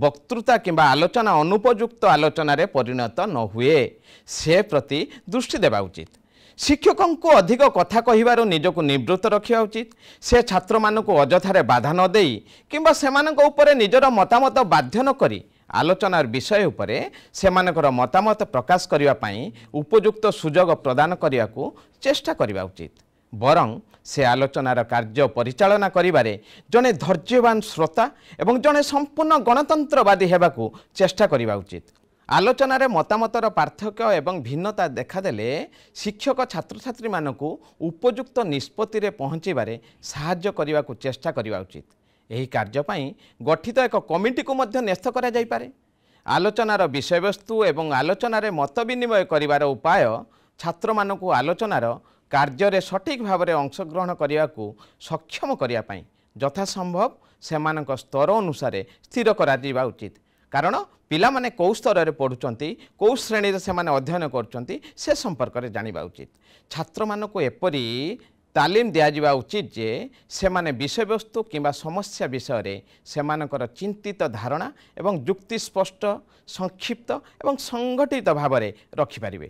ବକ୍ତୃତା କିମ୍ବା ଆଲୋଚନା ଅନୁପଯୁକ୍ତ ଆଲୋଚନାରେ ପରିଣତ ନ ହୁଏ ସେ ପ୍ରତି ଦୃଷ୍ଟି ଦେବା ଉଚିତ। ଶିକ୍ଷକଙ୍କୁ ଅଧିକ କଥା କହିବାରୁ ନିଜକୁ ନିବୃତ୍ତ ରଖିବା ଉଚିତ। ସେ ଛାତ୍ରମାନଙ୍କୁ ଅଯଥାରେ ବାଧା ନ ଦେଇ କିମ୍ବା ସେମାନଙ୍କ ଉପରେ ନିଜର ମତାମତ ବାଧ୍ୟ ନ କରି ଆଲୋଚନାର ବିଷୟ ଉପରେ ସେମାନଙ୍କର ମତାମତ ପ୍ରକାଶ କରିବା ପାଇଁ ଉପଯୁକ୍ତ ସୁଯୋଗ ପ୍ରଦାନ କରିବାକୁ ଚେଷ୍ଟା କରିବା ଉଚିତ। ବରଂ ସେ ଆଲୋଚନାର କାର୍ଯ୍ୟ ପରିଚାଳନା କରିବାରେ ଜଣେ ଧୈର୍ଯ୍ୟବାନ ଶ୍ରୋତା ଏବଂ ଜଣେ ସମ୍ପୂର୍ଣ୍ଣ ଗଣତନ୍ତ୍ରବାଦୀ ହେବାକୁ ଚେଷ୍ଟା କରିବା ଉଚିତ। ଆଲୋଚନାରେ ମତାମତର ପାର୍ଥକ୍ୟ ଏବଂ ଭିନ୍ନତା ଦେଖାଦେଲେ ଶିକ୍ଷକ ଛାତ୍ରଛାତ୍ରୀମାନଙ୍କୁ ଉପଯୁକ୍ତ ନିଷ୍ପତ୍ତିରେ ପହଞ୍ଚିବାରେ ସାହାଯ୍ୟ କରିବାକୁ ଚେଷ୍ଟା କରିବା ଉଚିତ। ଏହି କାର୍ଯ୍ୟ ପାଇଁ ଗଠିତ ଏକ କମିଟିକୁ ମଧ୍ୟ ନ୍ୟସ୍ତ କରାଯାଇପାରେ। ଆଲୋଚନାର ବିଷୟବସ୍ତୁ ଏବଂ ଆଲୋଚନାରେ ମତ ବିନିମୟ କରିବାର ଉପାୟ ଛାତ୍ରମାନଙ୍କୁ ଆଲୋଚନାର କାର୍ଯ୍ୟରେ ସଠିକ୍ ଭାବରେ ଅଂଶଗ୍ରହଣ କରିବାକୁ ସକ୍ଷମ କରିବା ପାଇଁ ଯଥାସମ୍ଭବ ସେମାନଙ୍କ ସ୍ତର ଅନୁସାରେ ସ୍ଥିର କରାଯିବା ଉଚିତ। କାରଣ ପିଲାମାନେ କେଉଁ ସ୍ତରରେ ପଢ଼ୁଛନ୍ତି, କେଉଁ ଶ୍ରେଣୀରେ ସେମାନେ ଅଧ୍ୟୟନ କରୁଛନ୍ତି ସେ ସମ୍ପର୍କରେ ଜାଣିବା ଉଚିତ। ଛାତ୍ରମାନଙ୍କୁ ଏପରି ତାଲିମ ଦିଆଯିବା ଉଚିତ ଯେ ସେମାନେ ବିଷୟବସ୍ତୁ କିମ୍ବା ସମସ୍ୟା ବିଷୟରେ ସେମାନଙ୍କର ଚିନ୍ତିତ ଧାରଣା ଏବଂ ଯୁକ୍ତି ସ୍ପଷ୍ଟ, ସଂକ୍ଷିପ୍ତ ଏବଂ ସଂଗଠିତ ଭାବରେ ରଖିପାରିବେ।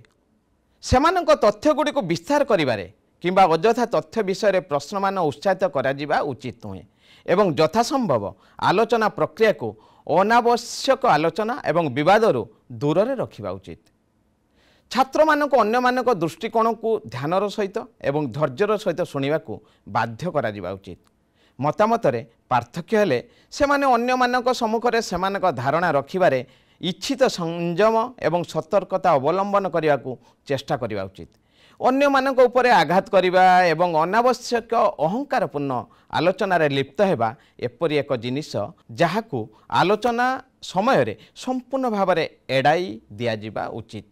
ସେମାନଙ୍କ ତଥ୍ୟଗୁଡ଼ିକୁ ବିସ୍ତାର କରିବାରେ କିମ୍ବା ଅଯଥା ତଥ୍ୟ ବିଷୟରେ ପ୍ରଶ୍ନମାନ ଉତ୍ସାହିତ କରାଯିବା ଉଚିତ ନୁହେଁ ଏବଂ ଯଥାସମ୍ଭବ ଆଲୋଚନା ପ୍ରକ୍ରିୟାକୁ ଅନାବଶ୍ୟକ ଆଲୋଚନା ଏବଂ ବିବାଦରୁ ଦୂରରେ ରଖିବା ଉଚିତ। ଛାତ୍ରମାନଙ୍କୁ ଅନ୍ୟମାନଙ୍କ ଦୃଷ୍ଟିକୋଣକୁ ଧ୍ୟାନର ସହିତ ଏବଂ ଧୈର୍ଯ୍ୟର ସହିତ ଶୁଣିବାକୁ ବାଧ୍ୟ କରାଯିବା ଉଚିତ। ମତାମତରେ ପାର୍ଥକ୍ୟ ହେଲେ ସେମାନେ ଅନ୍ୟମାନଙ୍କ ସମ୍ମୁଖରେ ସେମାନଙ୍କ ଧାରଣା ରଖିବାରେ ଇଚ୍ଛିତ ସଂଯମ ଏବଂ ସତର୍କତା ଅବଲମ୍ବନ କରିବାକୁ ଚେଷ୍ଟା କରିବା ଉଚିତ। ଅନ୍ୟମାନଙ୍କ ଉପରେ ଆଘାତ କରିବା ଏବଂ ଅନାବଶ୍ୟକ ଅହଙ୍କାରପୂର୍ଣ୍ଣ ଆଲୋଚନାରେ ଲିପ୍ତ ହେବା ଏପରି ଏକ ଜିନିଷ ଯାହାକୁ ଆଲୋଚନା ସମୟରେ ସମ୍ପୂର୍ଣ୍ଣ ଭାବରେ ଏଡ଼ାଇ ଦିଆଯିବା ଉଚିତ।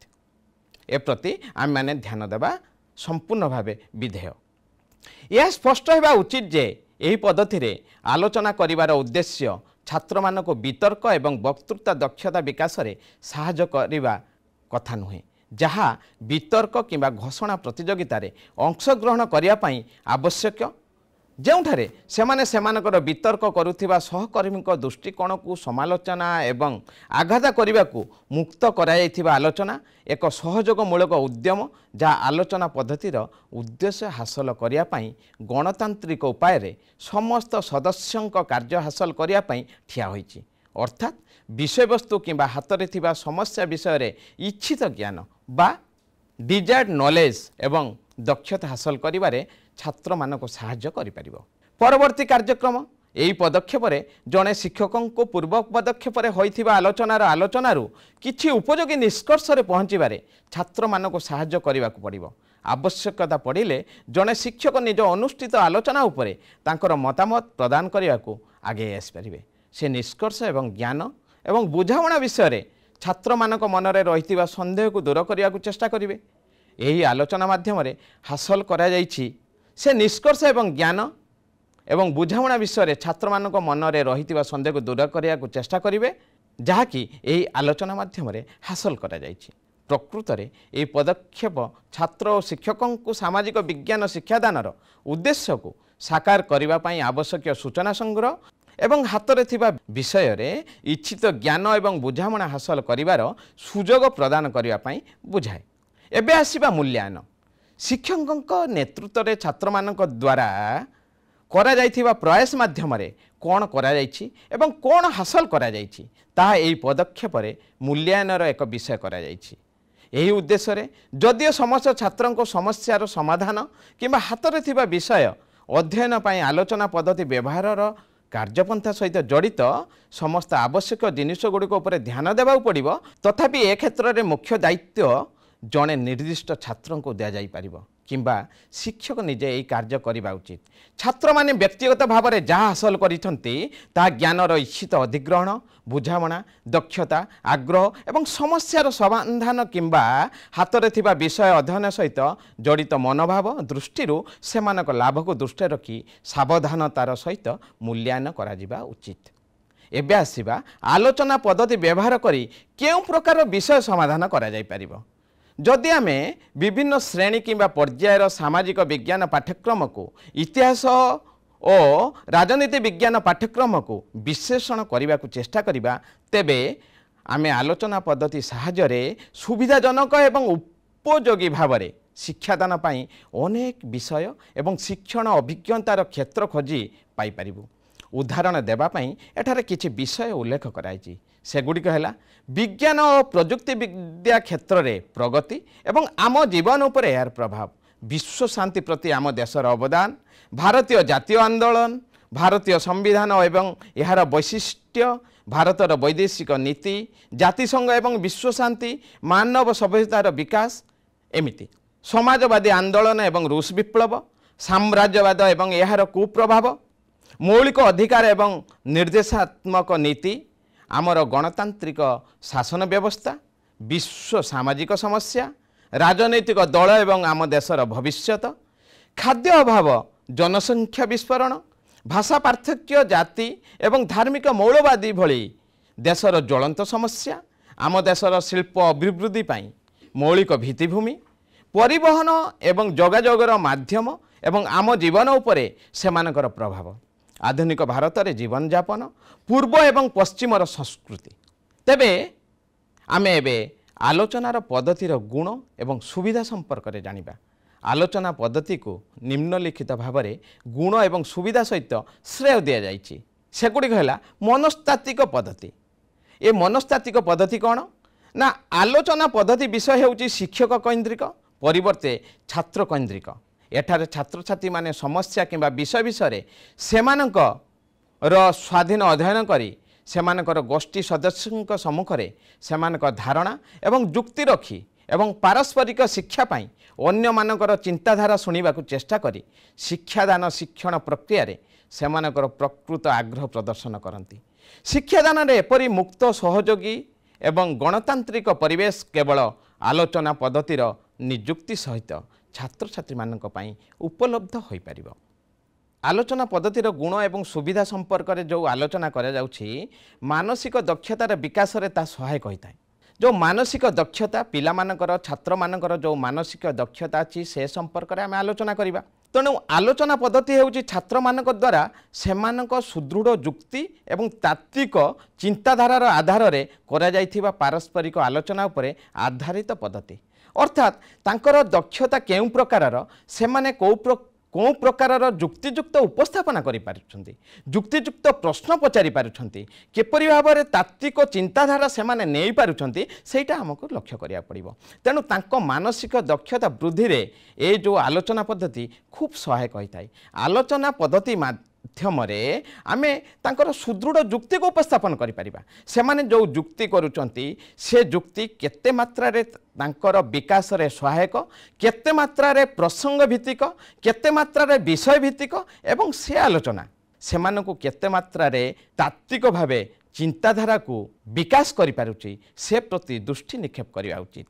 ଏପ୍ରତି ଆମେମାନେ ଧ୍ୟାନ ଦେବା ସମ୍ପୂର୍ଣ୍ଣ ଭାବେ ବିଧେୟ। ଏହା ସ୍ପଷ୍ଟ ହେବା ଉଚିତ ଯେ ଏହି ପଦ୍ଧତିରେ ଆଲୋଚନା କରିବାର ଉଦ୍ଦେଶ୍ୟ ଛାତ୍ରମାନଙ୍କୁ ବିତର୍କ ଏବଂ ବକ୍ତୃତା ଦକ୍ଷତା ବିକାଶରେ ସାହାଯ୍ୟ କରିବା କଥା ନୁହେଁ, ଯାହା ବିତର୍କ କିମ୍ବା ଘୋଷଣା ପ୍ରତିଯୋଗିତାରେ ଅଂଶଗ୍ରହଣ କରିବା ପାଇଁ ଆବଶ୍ୟକ ଯେଉଁଠାରେ ସେମାନେ ସେମାନଙ୍କର ବିତର୍କ କରୁଥିବା ସହକର୍ମୀଙ୍କ ଦୃଷ୍ଟିକୋଣକୁ ସମାଲୋଚନା ଏବଂ ଆଘାତ କରିବାକୁ ମୁକ୍ତ କରାଯାଇଥିବା ଆଲୋଚନା ଏକ ସହଯୋଗମୂଳକ ଉଦ୍ୟମ ଯାହା ଆଲୋଚନା ପଦ୍ଧତିର ଉଦ୍ଦେଶ୍ୟ ହାସଲ କରିବା ପାଇଁ ଗଣତାନ୍ତ୍ରିକ ଉପାୟରେ ସମସ୍ତ ସଦସ୍ୟଙ୍କ କାର୍ଯ୍ୟ ହାସଲ କରିବା ପାଇଁ ଠିଆ ହୋଇଛି। ଅର୍ଥାତ୍ ବିଷୟବସ୍ତୁ କିମ୍ବା ହାତରେ ଥିବା ସମସ୍ୟା ବିଷୟରେ ଇଚ୍ଛିତ ଜ୍ଞାନ ବା ଡିଜାୟାର୍ଡ ନଲେଜ ଏବଂ ଦକ୍ଷତା ହାସଲ କରିବାରେ ଛାତ୍ରମାନଙ୍କୁ ସାହାଯ୍ୟ କରିପାରିବ। ପରବର୍ତ୍ତୀ କାର୍ଯ୍ୟକ୍ରମ ଏହି ପଦକ୍ଷେପରେ ଜଣେ ଶିକ୍ଷକଙ୍କୁ ପୂର୍ବ ପଦକ୍ଷେପରେ ହୋଇଥିବା ଆଲୋଚନାରୁ କିଛି ଉପଯୋଗୀ ନିଷ୍କର୍ଷରେ ପହଞ୍ଚିବାରେ ଛାତ୍ରମାନଙ୍କୁ ସାହାଯ୍ୟ କରିବାକୁ ପଡ଼ିବ। ଆବଶ୍ୟକତା ପଡ଼ିଲେ ଜଣେ ଶିକ୍ଷକ ନିଜ ଅନୁଷ୍ଠିତ ଆଲୋଚନା ଉପରେ ତାଙ୍କର ମତାମତ ପ୍ରଦାନ କରିବାକୁ ଆଗେଇ ଆସିପାରିବେ। ସେ ନିଷ୍କର୍ଷ ଏବଂ ଜ୍ଞାନ ଏବଂ ବୁଝାମଣା ବିଷୟରେ ଛାତ୍ରମାନଙ୍କ ମନରେ ରହିଥିବା ସନ୍ଦେହକୁ ଦୂର କରିବାକୁ ଚେଷ୍ଟା କରିବେ। ଏହି ଆଲୋଚନା ମାଧ୍ୟମରେ ହାସଲ କରାଯାଇଛି ସେ ନିଷ୍କର୍ଷ ଏବଂ ଜ୍ଞାନ ଏବଂ ବୁଝାମଣା ବିଷୟରେ ଛାତ୍ରମାନଙ୍କ ମନରେ ରହିଥିବା ସନ୍ଦେହକୁ ଦୂର କରିବାକୁ ଚେଷ୍ଟା କରିବେ, ଯାହାକି ଏହି ଆଲୋଚନା ମାଧ୍ୟମରେ ହାସଲ କରାଯାଇଛି। ପ୍ରକୃତରେ ଏହି ପଦକ୍ଷେପ ଛାତ୍ର ଓ ଶିକ୍ଷକଙ୍କୁ ସାମାଜିକ ବିଜ୍ଞାନ ଶିକ୍ଷାଦାନର ଉଦ୍ଦେଶ୍ୟକୁ ସାକାର କରିବା ପାଇଁ ଆବଶ୍ୟକୀୟ ସୂଚନା ସଂଗ୍ରହ ଏବଂ ହାତରେ ଥିବା ବିଷୟରେ ଇଚ୍ଛିତ ଜ୍ଞାନ ଏବଂ ବୁଝାମଣା ହାସଲ କରିବାର ସୁଯୋଗ ପ୍ରଦାନ କରିବା ପାଇଁ ବୁଝାଏ। ଏବେ ଆସିବା ମୂଲ୍ୟାୟନ। ଶିକ୍ଷକଙ୍କ ନେତୃତ୍ୱରେ ଛାତ୍ରମାନଙ୍କ ଦ୍ୱାରା କରାଯାଇଥିବା ପ୍ରୟାସ ମାଧ୍ୟମରେ କ'ଣ କରାଯାଇଛି ଏବଂ କ'ଣ ହାସଲ କରାଯାଇଛି ତାହା ଏହି ପଦକ୍ଷେପରେ ମୂଲ୍ୟାୟନର ଏକ ବିଷୟ କରାଯାଇଛି। ଏହି ଉଦ୍ଦେଶ୍ୟରେ ଯଦିଓ ସମସ୍ତ ଛାତ୍ରଙ୍କ ସମସ୍ୟାର ସମାଧାନ କିମ୍ବା ହାତରେ ଥିବା ବିଷୟ ଅଧ୍ୟୟନ ପାଇଁ ଆଲୋଚନା ପଦ୍ଧତି ବ୍ୟବହାରର କାର୍ଯ୍ୟପନ୍ଥା ସହିତ ଜଡ଼ିତ ସମସ୍ତ ଆବଶ୍ୟକ ଜିନିଷଗୁଡ଼ିକ ଉପରେ ଧ୍ୟାନ ଦେବାକୁ ପଡ଼ିବ, ତଥାପି ଏ କ୍ଷେତ୍ରରେ ମୁଖ୍ୟ ଦାୟିତ୍ୱ ଜଣେ ନିର୍ଦ୍ଦିଷ୍ଟ ଛାତ୍ରଙ୍କୁ ଦିଆଯାଇପାରିବ କିମ୍ବା ଶିକ୍ଷକ ନିଜେ ଏହି କାର୍ଯ୍ୟ କରିବା ଉଚିତ। ଛାତ୍ରମାନେ ବ୍ୟକ୍ତିଗତ ଭାବରେ ଯାହା ହାସଲ କରିଛନ୍ତି ତାହା ଜ୍ଞାନର ଇଚ୍ଛିତ ଅଧିଗ୍ରହଣ, ବୁଝାମଣା, ଦକ୍ଷତା, ଆଗ୍ରହ ଏବଂ ସମସ୍ୟାର ସମାଧାନ କିମ୍ବା ହାତରେ ଥିବା ବିଷୟ ଅଧ୍ୟୟନ ସହିତ ଜଡ଼ିତ ମନୋଭାବ ଦୃଷ୍ଟିରୁ ସେମାନଙ୍କ ଲାଭକୁ ଦୃଷ୍ଟିରେ ରଖି ସାବଧାନତାର ସହିତ ମୂଲ୍ୟାୟନ କରାଯିବା ଉଚିତ। ଏବେ ଆସିବା ଆଲୋଚନା ପଦ୍ଧତି ବ୍ୟବହାର କରି କେଉଁ ପ୍ରକାର ବିଷୟ ସମାଧାନ କରାଯାଇପାରିବ। ଯଦି ଆମେ ବିଭିନ୍ନ ଶ୍ରେଣୀ କିମ୍ବା ପର୍ଯ୍ୟାୟର ସାମାଜିକ ବିଜ୍ଞାନ ପାଠ୍ୟକ୍ରମକୁ ଇତିହାସ ଓ ରାଜନୀତି ବିଜ୍ଞାନ ପାଠ୍ୟକ୍ରମକୁ ବିଶ୍ଳେଷଣ କରିବାକୁ ଚେଷ୍ଟା କରିବା, ତେବେ ଆମେ ଆଲୋଚନା ପଦ୍ଧତି ସାହାଯ୍ୟରେ ସୁବିଧାଜନକ ଏବଂ ଉପଯୋଗୀ ଭାବରେ ଶିକ୍ଷାଦାନ ପାଇଁ ଅନେକ ବିଷୟ ଏବଂ ଶିକ୍ଷଣ ଅଭିଜ୍ଞତାର କ୍ଷେତ୍ର ଖୋଜି ପାଇପାରିବୁ। ଉଦାହରଣ ଦେବା ପାଇଁ ଏଠାରେ କିଛି ବିଷୟ ଉଲ୍ଲେଖ କରାଯାଇଛି। ସେଗୁଡ଼ିକ ହେଲା ବିଜ୍ଞାନ ଓ ପ୍ରଯୁକ୍ତି ବିଦ୍ୟା କ୍ଷେତ୍ରରେ ପ୍ରଗତି ଏବଂ ଆମ ଜୀବନ ଉପରେ ଏହାର ପ୍ରଭାବ, ବିଶ୍ୱ ଶାନ୍ତି ପ୍ରତି ଆମ ଦେଶର ଅବଦାନ, ଭାରତୀୟ ଜାତୀୟ ଆନ୍ଦୋଳନ, ଭାରତୀୟ ସମ୍ବିଧାନ ଏବଂ ଏହାର ବୈଶିଷ୍ଟ୍ୟ, ଭାରତର ବୈଦେଶିକ ନୀତି, ଜାତିସଂଘ ଏବଂ ବିଶ୍ୱ ଶାନ୍ତି, ମାନବ ସଭ୍ୟତାର ବିକାଶ, ଏମିତି ସମାଜବାଦୀ ଆନ୍ଦୋଳନ ଏବଂ ରୁଷ ବିପ୍ଳବ, ସାମ୍ରାଜ୍ୟବାଦ ଏବଂ ଏହାର କୁପ୍ରଭାବ, ମୌଳିକ ଅଧିକାର ଏବଂ ନିର୍ଦ୍ଦେଶାତ୍ମକ ନୀତି, ଆମର ଗଣତାନ୍ତ୍ରିକ ଶାସନ ବ୍ୟବସ୍ଥା, ବିଶ୍ୱ ସାମାଜିକ ସମସ୍ୟା, ରାଜନୈତିକ ଦଳ ଏବଂ ଆମ ଦେଶର ଭବିଷ୍ୟତ, ଖାଦ୍ୟ ଅଭାବ, ଜନସଂଖ୍ୟା ବିସ୍ଫୋରଣ, ଭାଷା ପାର୍ଥକ୍ୟ, ଜାତି ଏବଂ ଧାର୍ମିକ ମୌଳବାଦୀ ଭଳି ଦେଶର ଜ୍ୱଳନ୍ତ ସମସ୍ୟା, ଆମ ଦେଶର ଶିଳ୍ପ ଅଭିବୃଦ୍ଧି ପାଇଁ ମୌଳିକ ଭିତ୍ତିଭୂମି, ପରିବହନ ଏବଂ ଯୋଗାଯୋଗର ମାଧ୍ୟମ ଏବଂ ଆମ ଜୀବନ ଉପରେ ସେମାନଙ୍କର ପ୍ରଭାବ, ଆଧୁନିକ ଭାରତରେ ଜୀବନଯାପନ, ପୂର୍ବ ଏବଂ ପଶ୍ଚିମର ସଂସ୍କୃତି। ତେବେ ଆମେ ଏବେ ଆଲୋଚନାର ପଦ୍ଧତିର ଗୁଣ ଏବଂ ସୁବିଧା ସମ୍ପର୍କରେ ଜାଣିବା। ଆଲୋଚନା ପଦ୍ଧତିକୁ ନିମ୍ନଲିଖିତ ଭାବରେ ଗୁଣ ଏବଂ ସୁବିଧା ସହିତ ଶ୍ରେୟ ଦିଆଯାଇଛି। ସେଗୁଡ଼ିକ ହେଲା ମନସ୍ତାତ୍ତ୍ୱିକ ପଦ୍ଧତି। ଏ ମନସ୍ତାତ୍ତ୍ୱିକ ପଦ୍ଧତି କ'ଣ ନା, ଆଲୋଚନା ପଦ୍ଧତି ବିଷୟ ହେଉଛି ଶିକ୍ଷକ କୈନ୍ଦ୍ରିକ ପରିବର୍ତ୍ତେ ଛାତ୍ର କୈନ୍ଦ୍ରିକ। ଏଠାରେ ଛାତ୍ରଛାତ୍ରୀମାନେ ସମସ୍ୟା କିମ୍ବା ବିଷୟ ବିଷୟରେ ସେମାନଙ୍କର ସ୍ୱାଧୀନ ଅଧ୍ୟୟନ କରି ସେମାନଙ୍କର ଗୋଷ୍ଠୀ ସଦସ୍ୟଙ୍କ ସମ୍ମୁଖରେ ସେମାନଙ୍କ ଧାରଣା ଏବଂ ଯୁକ୍ତି ରଖି ଏବଂ ପାରସ୍ପରିକ ଶିକ୍ଷା ପାଇଁ ଅନ୍ୟମାନଙ୍କର ଚିନ୍ତାଧାରା ଶୁଣିବାକୁ ଚେଷ୍ଟା କରି ଶିକ୍ଷାଦାନ ଶିକ୍ଷଣ ପ୍ରକ୍ରିୟାରେ ସେମାନଙ୍କର ପ୍ରକୃତ ଆଗ୍ରହ ପ୍ରଦର୍ଶନ କରନ୍ତି। ଶିକ୍ଷାଦାନରେ ଏପରି ମୁକ୍ତ ସହଯୋଗୀ ଏବଂ ଗଣତାନ୍ତ୍ରିକ ପରିବେଶ କେବଳ ଆଲୋଚନା ପଦ୍ଧତିର ନିଯୁକ୍ତି ସହିତ ଛାତ୍ରଛାତ୍ରୀମାନଙ୍କ ପାଇଁ ଉପଲବ୍ଧ ହୋଇପାରିବ। ଆଲୋଚନା ପଦ୍ଧତିର ଗୁଣ ଏବଂ ସୁବିଧା ସମ୍ପର୍କରେ ଯେଉଁ ଆଲୋଚନା କରାଯାଉଛି, ମାନସିକ ଦକ୍ଷତାର ବିକାଶରେ ତାହା ସହାୟକ ହୋଇଥାଏ। ଯେଉଁ ମାନସିକ ଦକ୍ଷତା ପିଲାମାନଙ୍କର ଛାତ୍ରମାନଙ୍କର ଯେଉଁ ମାନସିକ ଦକ୍ଷତା ଅଛି ସେ ସମ୍ପର୍କରେ ଆମେ ଆଲୋଚନା କରିବା। तेणु आलोचना पद्धति हेउची छात्र मानक द्वारा सेमानक सुदृढ़ जुक्ति एवं तात्विक चिंताधारार आधार रे करा जाइथिबा पारस्परिक आलोचना उपरे आधारित पद्धति। अर्थात तांकर दक्षता केउ प्रकारर सेमाने कौ प्रकारर जुक्तियुक्त उपस्थापना करि पारुछन्ति, जुक्तियुक्त प्रश्न पचारि पारुछन्ति, केपरि भाबरे तात्विक चिंताधारा सेमाने नेइ पारुछन्ति सेटा हमको लक्ष्य करिया पड़िबो। तेणु तांको मानसिक दक्षता वृद्धि रे ए जो आलोचना पद्धति खूब सहायक होइताय। आलोचना पद्धति माध्यमरे आमे तांकर सुदृढ़ जुक्ति को उपस्थापन करि परिबा। सेमाने जो जुक्ति करूछन्ति से जुक्ति केते मात्रा रे तांकर विकास रे सहायक, केते मात्रा रे प्रसंग भित्तिक, केते मात्रा रे विषय भित्तिक एवं से आलोचना सेमानकु केते मात्रा रे तात्विक भावे चिंताधारा को विकास करि पारुछि से प्रति दृष्टि निक्षेप करिया उचित।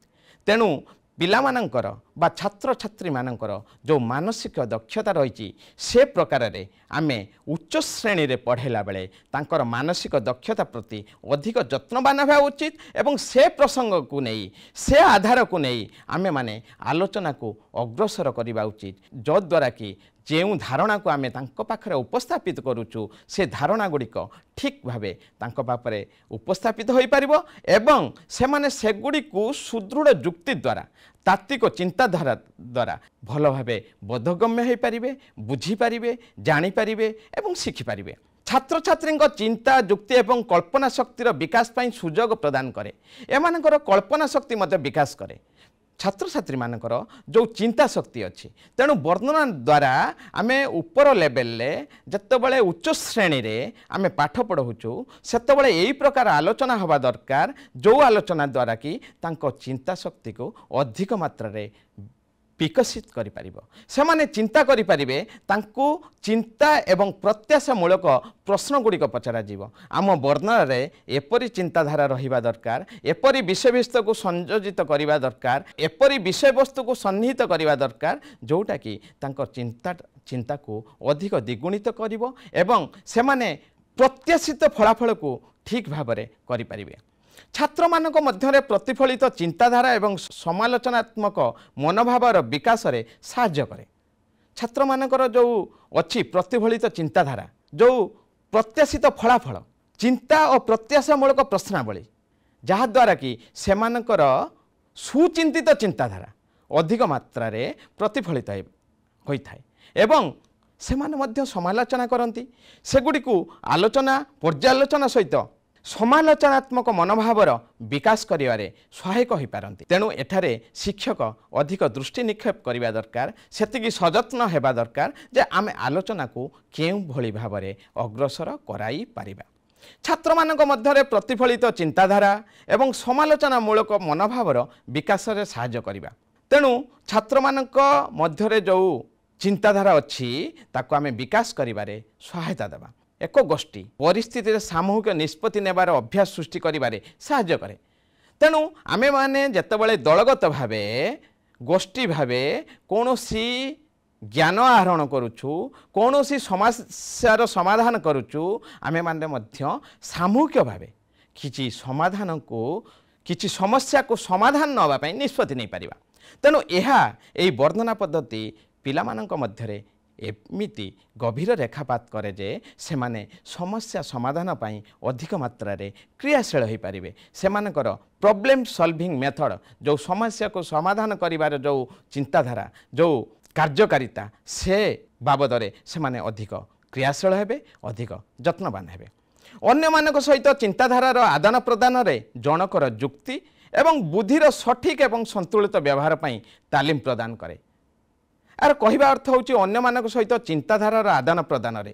तेणु पिलामानंकर बा छात्र छात्री मानंकर जो मानसिक दक्षता रही से प्रकार रे आमे उच्च श्रेणी रे पढ़ेला बेले तांकर मानसिक दक्षता प्रति अधिक जत्नवान होगा उचित एवं से प्रसंग को नहीं से आधार को नहीं आमे माने आलोचना को अग्रसर करवा उचित, जो द्वारा कि जो धारणा को आमे तांको पाखरे उपस्थापित करूचु से धारणा गुड़िक ठीक भावे तांको पाखरे उपस्थापित होई परिबो एवं से माने से गुड़िक सुदृढ़ जुक्ति द्वारा तात्विक चिंताधारा द्वारा भल भावे बोधगम्य हो पारे, बुझीपारे, जानीपारे एवं शिखिपारे। छात्र छात्री चिंता जुक्ति एवं कल्पना शक्तिर विकास पाई सुजोग प्रदान करे, एमानकर कल्पना शक्ति मध्य विकास करे। छात्र छात्री मानकर जो चिंता शक्ति अच्छी तेणु वर्णना द्वारा आमे ऊपर लेवल ले जतबले उच्च श्रेणी रे आमे पाठ पढ़ुचु सेतबले एई प्रकार आलोचना हवा दरकार जो आलोचना द्वारा कि तांको चिंता शक्ति को अधिक मात्रा रे विकसित करि परिबो। सेमाने चिंता करि परिबे, तांको चिंता एवं प्रत्याशा मूलक प्रश्न गुड़िक पचरा जीवो। आम वर्णना रे एपरी चिंताधारा रहिबा दरकार, एपरी विषयवस्तु को संयोजित करिबा दरकार, एपरी विषयवस्तु को सन्निहित करिबा दरकार जोटा कि तांको चिंता को अधिक द्विगुणित करिवो एवं सेमाने प्रत्याशित फलाफल को ठीक भाबरे करि परिबे। छात्र मानक मध्यरे प्रतिफलित चिंताधारा एवं समालोचनात्मक मनोभावर विकास रे साहाय्य करे। छात्र मानकर जो अच्छी प्रतिफलित चिंताधारा, जो प्रत्याशित फलाफल, चिंता और प्रत्याशामूलक प्रश्नावली जहाद्वारा कि सेमानकर सुचिंतित चिंताधारा अधिक मात्रा रे प्रतिफलित होइथाय एवं सेमाने मध्य समालोचना करती सेगुड़िक आलोचना पर्यालोचना सहित समालोचनात्मक मनोभावर विकास करिवारे सहायक हो पारती। तेणु एठारे शिक्षक अधिक दृष्टि निक्षेप करने दरकार, सेतिकी सजत्न हेबा दरकार जे आमे आलोचना को केउ भली भाबरे अग्रसर कराई पारिबा। छात्र मानक मध्यरे प्रतिफलित चिंताधारा एवं समालोचनामूलक मनोभावर विकास रे सहाय्य करिबा। तेणु छात्र मानक मध्यरे जो चिंताधारा अच्छी ताको आमे विकास करिबारे सहायता देबा। एक गोष्ठी परिस्थिति सामूहिक निष्पत्ति नेबार अभ्यास सृष्टि करिबारे सहाय्य करे। तेणु आमे माने जेतेबेले दलगत भावे गोष्ठी भावे कौनसी ज्ञान आहरण करुछु, कौनसी समस्यार समाधान करुछु, आमे माने मध्य सामूहिक भावे किछि समाधान को किछि समस्या को समाधान नवा पई निष्पत्ति नै परिबा। तेणु एहा एई वर्णना पद्धति पिलामानक मध्यरे एमिति गभीर रेखापात करे जे सेमाने समस्या समाधान पाई अधिक मात्रा रे क्रियाशील हो पारे। सेमानकर प्रॉब्लम सॉल्विंग मेथड जो समस्या को समाधान करिवार जो चिंताधारा जो कार्यकारिता से बाबदरे सेमाने अधिक क्रियाशील हेबे, अधिक जत्नवान हेबे। अन्य मानक सहित चिंताधारार आदान प्रदान रे जनकर जुक्ति एवं बुद्धिर सठिक एवं संतुलित व्यवहार पाई तालीम प्रदान करे। आर कहवा अर्थ होची अन्य मानक सहित चिंताधारार आदान प्रदान रे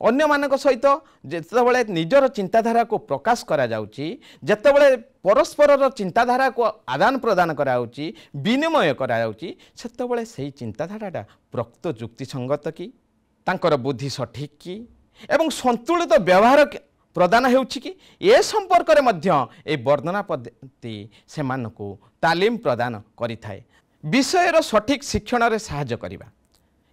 अन्य मानक सहित जेतेबेले निजर चिंताधारा को प्रकाश करा जाउची, जेतेबेले परस्पर चिंताधारा को आदान प्रदान करा जाउची, विनिमय करा जाउची, सेतेबेले सेही चिंताधाराटा प्रकृत युक्ति संगत की, तांकर बुद्धि सठिक की एवं संतुलित व्यवहार प्रदान हेउची कि ए संपर्क रे मध्य ए वर्णना पद्धति सेमानकु तालीम प्रदान करिथाय। विषयर सठिक शिक्षण रे सहाय्य करिबा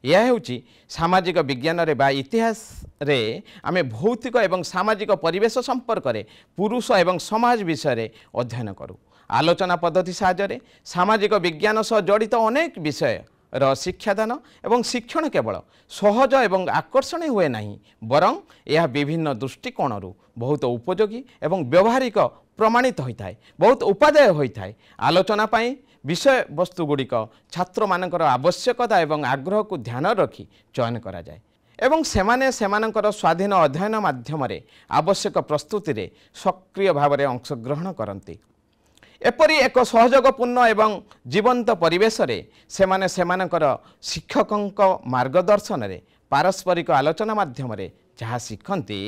यह हेउची सामाजिक विज्ञान रे बा इतिहास रे आमे भौतिक एवं सामाजिक परिवेश संपर्क रे पुरुष एवं समाज विषय रे अध्ययन करू। आलोचना पद्धति सहाय्य रे सामाजिक विज्ञान सह जड़ित अनेक विषय ର ଶିକ୍ଷାଦାନ ଏବଂ ଶିକ୍ଷଣ କେବଳ ସହଜ ଏବଂ ଆକର୍ଷଣୀୟ ହୁଏ ନାହିଁ, ବରଂ ଏହା ବିଭିନ୍ନ ଦୃଷ୍ଟିକୋଣରୁ ବହୁତ ଉପଯୋଗୀ ଏବଂ ବ୍ୟବହାରିକ ପ୍ରମାଣିତ ହୋଇଥାଏ, ବହୁତ ଉପାଦେୟ ହୋଇଥାଏ। ଆଲୋଚନା ପାଇଁ ବିଷୟବସ୍ତୁଗୁଡ଼ିକ ଛାତ୍ରମାନଙ୍କର ଆବଶ୍ୟକତା ଏବଂ ଆଗ୍ରହକୁ ଧ୍ୟାନ ରଖି ଚୟନ କରାଯାଏ ଏବଂ ସେମାନେ ସେମାନଙ୍କର ସ୍ୱାଧୀନ ଅଧ୍ୟୟନ ମାଧ୍ୟମରେ ଆବଶ୍ୟକ ପ୍ରସ୍ତୁତିରେ ସକ୍ରିୟ ଭାବରେ ଅଂଶଗ୍ରହଣ କରନ୍ତି। ଏପରି ଏକ ସହଯୋଗପୂର୍ଣ୍ଣ ଏବଂ ଜୀବନ୍ତ ପରିବେଶରେ ସେମାନେ ସେମାନଙ୍କର ଶିକ୍ଷକଙ୍କ ମାର୍ଗଦର୍ଶନରେ ପାରସ୍ପରିକ ଆଲୋଚନା ମାଧ୍ୟମରେ ଯାହା ଶିଖନ୍ତି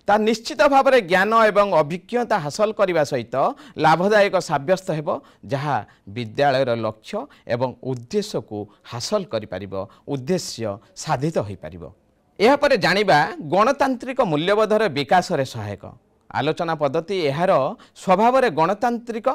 ତାହା ନିଶ୍ଚିତ ଭାବରେ ଜ୍ଞାନ ଏବଂ ଅଭିଜ୍ଞତା ହାସଲ କରିବା ସହିତ ଲାଭଦାୟକ ସାବ୍ୟସ୍ତ ହେବ, ଯାହା ବିଦ୍ୟାଳୟର ଲକ୍ଷ୍ୟ ଏବଂ ଉଦ୍ଦେଶ୍ୟକୁ ହାସଲ କରିପାରିବ, ଉଦ୍ଦେଶ୍ୟ ସାଧିତ ହୋଇପାରିବ। ଏହାପରେ ଜାଣିବା ଗଣତାନ୍ତ୍ରିକ ମୂଲ୍ୟବୋଧର ବିକାଶରେ ସହାୟକ। ଆଲୋଚନା ପଦ୍ଧତି ଏହାର ସ୍ୱଭାବରେ ଗଣତାନ୍ତ୍ରିକ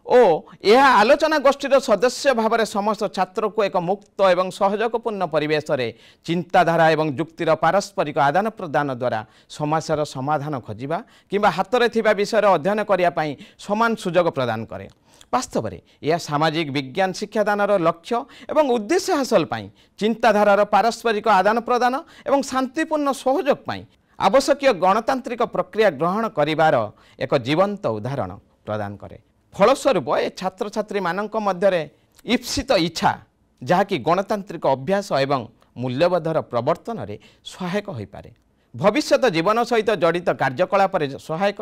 ଓ ଏହା ଆଲୋଚନା ଗୋଷ୍ଠୀର ସଦସ୍ୟ ଭାବରେ ସମସ୍ତ ଛାତ୍ରକୁ ଏକ ମୁକ୍ତ ଏବଂ ସହଯୋଗପୂର୍ଣ୍ଣ ପରିବେଶରେ ଚିନ୍ତାଧାରା ଏବଂ ଯୁକ୍ତିର ପାରସ୍ପରିକ ଆଦାନ ପ୍ରଦାନ ଦ୍ୱାରା ସମସ୍ୟାର ସମାଧାନ ଖୋଜିବା କିମ୍ବା ହାତରେ ଥିବା ବିଷୟରେ ଅଧ୍ୟୟନ କରିବା ପାଇଁ ସମାନ ସୁଯୋଗ ପ୍ରଦାନ କରେ। ବାସ୍ତବରେ ଏହା ସାମାଜିକ ବିଜ୍ଞାନ ଶିକ୍ଷାଦାନର ଲକ୍ଷ୍ୟ ଏବଂ ଉଦ୍ଦେଶ୍ୟ ହାସଲ ପାଇଁ ଚିନ୍ତାଧାରାର ପାରସ୍ପରିକ ଆଦାନ ପ୍ରଦାନ ଏବଂ ଶାନ୍ତିପୂର୍ଣ୍ଣ ସହଯୋଗ ପାଇଁ ଆବଶ୍ୟକୀୟ ଗଣତାନ୍ତ୍ରିକ ପ୍ରକ୍ରିୟା ଗ୍ରହଣ କରିବାର ଏକ ଜୀବନ୍ତ ଉଦାହରଣ ପ୍ରଦାନ କରେ। ଫଳସ୍ୱରୂପ ଏ ଛାତ୍ରଛାତ୍ରୀମାନଙ୍କ ମଧ୍ୟରେ ଇପ୍ସିତ ଇଚ୍ଛା, ଯାହାକି ଗଣତାନ୍ତ୍ରିକ ଅଭ୍ୟାସ ଏବଂ ମୂଲ୍ୟବୋଧର ପ୍ରବର୍ତ୍ତନରେ ସହାୟକ ହୋଇପାରେ, ଭବିଷ୍ୟତ ଜୀବନ ସହିତ ଜଡ଼ିତ କାର୍ଯ୍ୟକଳାପରେ ସହାୟକ।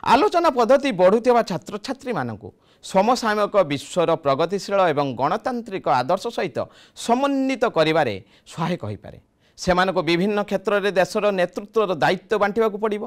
ଆଲୋଚନା ପଦ୍ଧତି ବଢ଼ୁଥିବା ଛାତ୍ରଛାତ୍ରୀମାନଙ୍କୁ ସମସାମୟିକ ବିଶ୍ୱର ପ୍ରଗତିଶୀଳ ଏବଂ ଗଣତାନ୍ତ୍ରିକ ଆଦର୍ଶ ସହିତ ସମନ୍ୱିତ କରିବାରେ ସହାୟକ ହୋଇପାରେ। ସେମାନଙ୍କୁ ବିଭିନ୍ନ କ୍ଷେତ୍ରରେ ଦେଶର ନେତୃତ୍ୱର ଦାୟିତ୍ୱ ବାଣ୍ଟିବାକୁ ପଡ଼ିବ।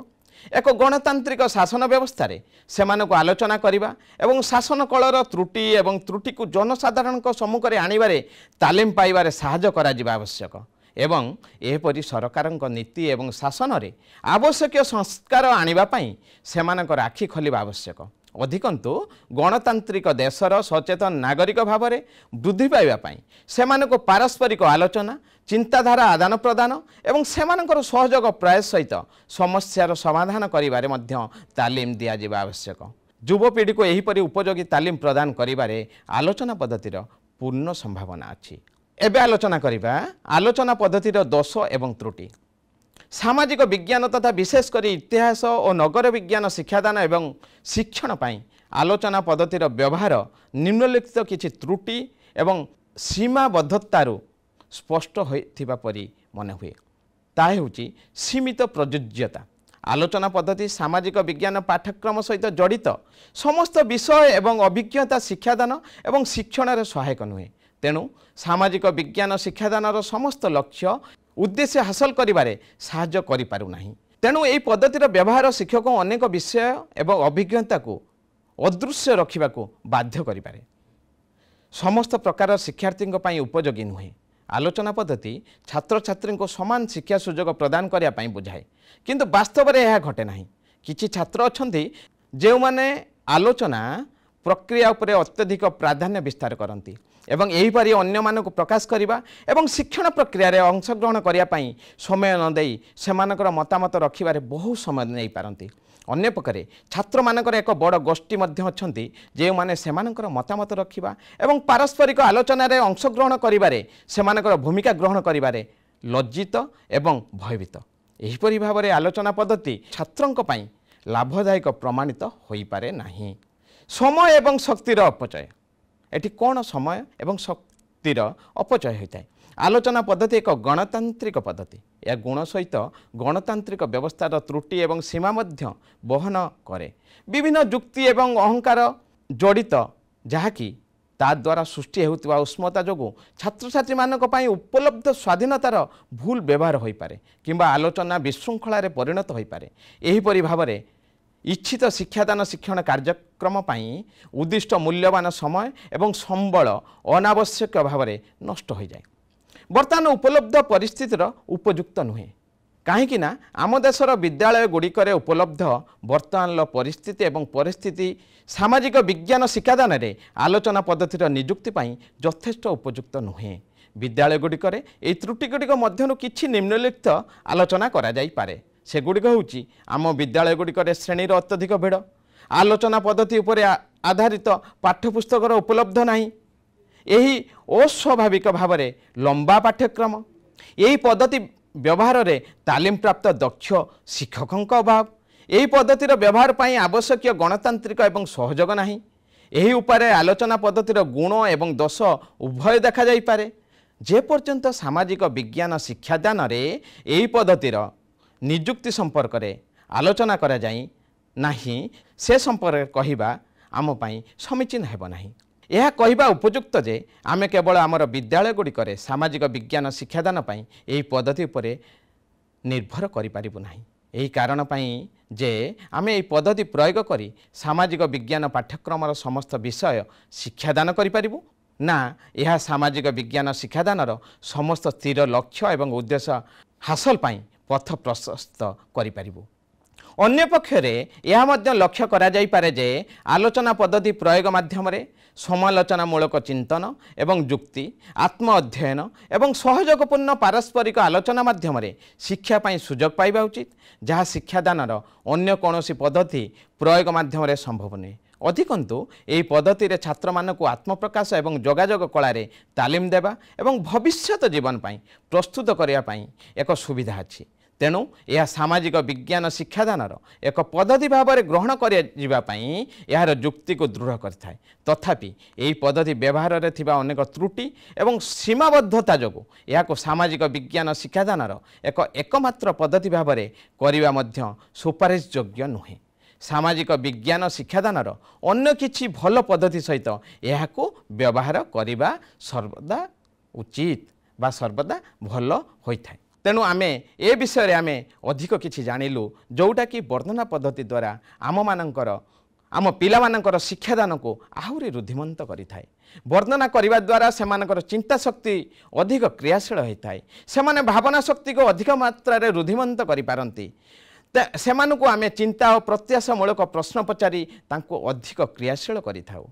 ଏକ ଗଣତାନ୍ତ୍ରିକ ଶାସନ ବ୍ୟବସ୍ଥାରେ ସେମାନଙ୍କୁ ଆଲୋଚନା କରିବା ଏବଂ ଶାସନ କଳର ତ୍ରୁଟି ଏବଂ ତ୍ରୁଟିକୁ ଜନସାଧାରଣଙ୍କ ସମ୍ମୁଖରେ ଆଣିବାରେ ତାଲିମ ପାଇବାରେ ସାହାଯ୍ୟ କରାଯିବା ଆବଶ୍ୟକ ଏବଂ ଏହିପରି ସରକାରଙ୍କ ନୀତି ଏବଂ ଶାସନରେ ଆବଶ୍ୟକୀୟ ସଂସ୍କାର ଆଣିବା ପାଇଁ ସେମାନଙ୍କର ଆଖି ଖୋଲିବା ଆବଶ୍ୟକ। ଅଧିକନ୍ତୁ ଗଣତାନ୍ତ୍ରିକ ଦେଶର ସଚେତନ ନାଗରିକ ଭାବରେ ବୃଦ୍ଧି ପାଇବା ପାଇଁ ସେମାନଙ୍କୁ ପାରସ୍ପରିକ ଆଲୋଚନା, ଚିନ୍ତାଧାରା ଆଦାନ ପ୍ରଦାନ ଏବଂ ସେମାନଙ୍କର ସହଯୋଗ ପ୍ରୟାସ ସହିତ ସମସ୍ୟାର ସମାଧାନ କରିବାରେ ମଧ୍ୟ ତାଲିମ ଦିଆଯିବା ଆବଶ୍ୟକ। ଯୁବପିଢ଼ିକୁ ଏହିପରି ଉପଯୋଗୀ ତାଲିମ ପ୍ରଦାନ କରିବାରେ ଆଲୋଚନା ପଦ୍ଧତିର ପୂର୍ଣ୍ଣ ସମ୍ଭାବନା ଅଛି। ଏବେ ଆଲୋଚନା କରିବା ଆଲୋଚନା ପଦ୍ଧତିର ଦୋଷ ଏବଂ ତ୍ରୁଟି। ସାମାଜିକ ବିଜ୍ଞାନ ତଥା ବିଶେଷ କରି ଇତିହାସ ଓ ନଗର ବିଜ୍ଞାନ ଶିକ୍ଷାଦାନ ଏବଂ ଶିକ୍ଷଣ ପାଇଁ ଆଲୋଚନା ପଦ୍ଧତିର ବ୍ୟବହାର ନିମ୍ନଲିଖିତ କିଛି ତ୍ରୁଟି ଏବଂ ସୀମାବଦ୍ଧତାରୁ ସ୍ପଷ୍ଟ ହୋଇଥିବା ପରି ମନେ ହୁଏ। ତାହା ହେଉଛି ସୀମିତ ପ୍ରଯୁଜ୍ୟତା। ଆଲୋଚନା ପଦ୍ଧତି ସାମାଜିକ ବିଜ୍ଞାନ ପାଠ୍ୟକ୍ରମ ସହିତ ଜଡ଼ିତ ସମସ୍ତ ବିଷୟ ଏବଂ ଅଭିଜ୍ଞତା ଶିକ୍ଷାଦାନ ଏବଂ ଶିକ୍ଷଣରେ ସହାୟକ ନୁହେଁ। ତେଣୁ ସାମାଜିକ ବିଜ୍ଞାନ ଶିକ୍ଷାଦାନର ସମସ୍ତ ଲକ୍ଷ୍ୟ ଉଦ୍ଦେଶ୍ୟ ହାସଲ କରିବାରେ ସାହାଯ୍ୟ କରିପାରୁନାହିଁ। ତେଣୁ ଏହି ପଦ୍ଧତିର ବ୍ୟବହାର ଶିକ୍ଷକଙ୍କୁ ଅନେକ ବିଷୟ ଏବଂ ଅଭିଜ୍ଞତାକୁ ଅଦୃଶ୍ୟ ରଖିବାକୁ ବାଧ୍ୟ କରିପାରେ। ସମସ୍ତ ପ୍ରକାର ଶିକ୍ଷାର୍ଥୀଙ୍କ ପାଇଁ ଉପଯୋଗୀ ନୁହେଁ। ଆଲୋଚନା ପଦ୍ଧତି ଛାତ୍ରଛାତ୍ରୀଙ୍କୁ ସମାନ ଶିକ୍ଷା ସୁଯୋଗ ପ୍ରଦାନ କରିବା ପାଇଁ ବୁଝାଏ, କିନ୍ତୁ ବାସ୍ତବରେ ଏହା ଘଟେ ନାହିଁ। କିଛି ଛାତ୍ର ଅଛନ୍ତି ଯେଉଁମାନେ ଆଲୋଚନା ପ୍ରକ୍ରିୟା ଉପରେ ଅତ୍ୟଧିକ ପ୍ରାଧାନ୍ୟ ବିସ୍ତାର କରନ୍ତି ଏବଂ ଏହିପରି ଅନ୍ୟମାନଙ୍କୁ ପ୍ରକାଶ କରିବା ଏବଂ ଶିକ୍ଷଣ ପ୍ରକ୍ରିୟାରେ ଅଂଶଗ୍ରହଣ କରିବା ପାଇଁ ସମୟ ନ ଦେଇ ସେମାନଙ୍କର ମତାମତ ରଖିବାରେ ବହୁ ସମୟ ନେଇପାରନ୍ତି। ଅନ୍ୟପକ୍ଷରେ ଛାତ୍ରମାନଙ୍କର ଏକ ବଡ଼ ଗୋଷ୍ଠୀ ମଧ୍ୟ ଅଛନ୍ତି ଯେଉଁମାନେ ସେମାନଙ୍କର ମତାମତ ରଖିବା ଏବଂ ପାରସ୍ପରିକ ଆଲୋଚନାରେ ଅଂଶଗ୍ରହଣ କରିବାରେ ସେମାନଙ୍କର ଭୂମିକା ଗ୍ରହଣ କରିବାରେ ଲଜ୍ଜିତ ଏବଂ ଭୟଭୀତ। ଏହିପରି ଭାବରେ ଆଲୋଚନା ପଦ୍ଧତି ଛାତ୍ରଙ୍କ ପାଇଁ ଲାଭଦାୟକ ପ୍ରମାଣିତ ହୋଇପାରେ ନାହିଁ। ସମୟ ଏବଂ ଶକ୍ତିର ଅପଚୟ। ଏଠି କ'ଣ ସମୟ ଏବଂ ଶକ୍ତିର ଅପଚୟ ହୋଇଥାଏ? ଆଲୋଚନା ପଦ୍ଧତି ଏକ ଗଣତାନ୍ତ୍ରିକ ପଦ୍ଧତି। ଏହା ଗୁଣ ସହିତ ଗଣତାନ୍ତ୍ରିକ ବ୍ୟବସ୍ଥାର ତ୍ରୁଟି ଏବଂ ସୀମା ମଧ୍ୟ ବହନ କରେ। ବିଭିନ୍ନ ଯୁକ୍ତି ଏବଂ ଅହଙ୍କାର ଜଡ଼ିତ, ଯାହାକି ତାଦ୍ୱାରା ସୃଷ୍ଟି ହେଉଥିବା ଉଷ୍ମତା ଯୋଗୁଁ ଛାତ୍ରଛାତ୍ରୀମାନଙ୍କ ପାଇଁ ଉପଲବ୍ଧ ସ୍ୱାଧୀନତାର ଭୁଲ ବ୍ୟବହାର ହୋଇପାରେ କିମ୍ବା ଆଲୋଚନା ବିଶୃଙ୍ଖଳାରେ ପରିଣତ ହୋଇପାରେ। ଏହିପରି ଭାବରେ ଇଚ୍ଛିତ ଶିକ୍ଷାଦାନ ଶିକ୍ଷଣ କାର୍ଯ୍ୟକ୍ରମ ପାଇଁ ଉଦ୍ଦିଷ୍ଟ ମୂଲ୍ୟବାନ ସମୟ ଏବଂ ସମ୍ବଳ ଅନାବଶ୍ୟକ ଭାବରେ ନଷ୍ଟ ହୋଇଯାଏ। ବର୍ତ୍ତମାନ ଉପଲବ୍ଧ ପରିସ୍ଥିତିର ଉପଯୁକ୍ତ ନୁହେଁ, କାହିଁକି ନା ଆମ ଦେଶର ବିଦ୍ୟାଳୟଗୁଡ଼ିକରେ ଉପଲବ୍ଧ ବର୍ତ୍ତମାନର ପରିସ୍ଥିତି ଏବଂ ପରିସ୍ଥିତି ସାମାଜିକ ବିଜ୍ଞାନ ଶିକ୍ଷାଦାନରେ ଆଲୋଚନା ପଦ୍ଧତିର ନିଯୁକ୍ତି ପାଇଁ ଯଥେଷ୍ଟ ଉପଯୁକ୍ତ ନୁହେଁ। ବିଦ୍ୟାଳୟଗୁଡ଼ିକରେ ଏହି ତ୍ରୁଟିଗୁଡ଼ିକ ମଧ୍ୟରୁ କିଛି ନିମ୍ନଲିଖିତ ଆଲୋଚନା କରାଯାଇପାରେ। ସେଗୁଡ଼ିକ ହେଉଛି ଆମ ବିଦ୍ୟାଳୟଗୁଡ଼ିକରେ ଶ୍ରେଣୀର ଅତ୍ୟଧିକ ଭିଡ଼, ଆଲୋଚନା ପଦ୍ଧତି ଉପରେ ଆଧାରିତ ପାଠ୍ୟପୁସ୍ତକର ଉପଲବ୍ଧ ନାହିଁ, यही अस्वाभाविक भाव में लंबा पाठ्यक्रम यही पद्धति व्यवहार में तालीम प्राप्त दक्ष शिक्षकों अभाव यही पद्धतिर व्यवहार पर आवश्यक गणतांत्रिक एवं सहयोग ना यही उपारे आलोचना पद्धतिर गुण एवं दोष उभय देखा जाई पारे जे पर्यंत सामाजिक विज्ञान शिक्षादान रे यही पद्धतिर निजुक्ति संपर्क में आलोचना करा जाई नाही से संपर्क कहवा आम पाई समीचीन हेब नाही। यह कहवा उपयुक्त जे आमे केवल आमर विद्यालय गुड़िक सामाजिक विज्ञान शिक्षादान पाई यही पद्धति उपरे निर्भर करि पारिबु नाही। यही कारण पाई जे आमे यही पद्धति प्रयोग करी सामाजिक विज्ञान पाठ्यक्रम समस्त विषय शिक्षादान करि पारिबु ना यह सामाजिक विज्ञान शिक्षादानर समस्त स्थिर लक्ष्य एवं उद्देश्य हासिल पाई पथ प्रशस्त करि पारिबु। अन्य पक्षरे यह मध्य लक्ष्य करा जाई पारे जे आलोचना पद्धति प्रयोग माध्यम समालोचनामूलक चिंतन एवं जुक्ति आत्म अध्ययन एवं सहयोगपूर्ण पारस्परिक आलोचना माध्यम शिक्षा पाई सुजोग पाइबा उचित जहाँ शिक्षादानर अन्य कौनसी पद्धति प्रयोग माध्यम संभव नहीं। अधिकंतु यही पद्धति छात्र मानक आत्मप्रकाश एवं जोगाजोग कलार तालीम देवा एवं भविष्यत जीवन पाई प्रस्तुत करने एक सुविधा अच्छी तेणु यह सामाजिक विज्ञान शिक्षादानर एक पद्धति भाव में ग्रहण करने यार जुक्ति को दृढ़ करता है। तथापि यही पद्धति व्यवहार में थिबा अनेक त्रुटि एवं सीमाबद्धता जोगु यह सामाजिक विज्ञान शिक्षादानर एकमात्र पद्धति भाव में करने मध्य सुपारिश योग्य नुहे। सामाजिक विज्ञान शिक्षादानर अन्य किछि भल पद्धति सहित यह व्यवहार करने सर्वदा उचित बा सर्वदा भल होइथाय। तेणु आमे ए विषय आमे अधिक किछि जानिलु जोटा कि वर्णना पद्धति द्वारा आम मानकर आम पिला मानकर शिक्षादान को आहुरी रुद्धिमंत करिथाय। वर्णना करने द्वारा सेमानकर चिंता शक्ति अधिक क्रियाशील होता है सेमाने भावना शक्ति को अधिक मात्रा रे रुद्धिमंत करि पारंती सेमानकु आमे चिंता और प्रत्याशामूलक प्रश्न पचारि तांको अधिक क्रियाशील करिथाउ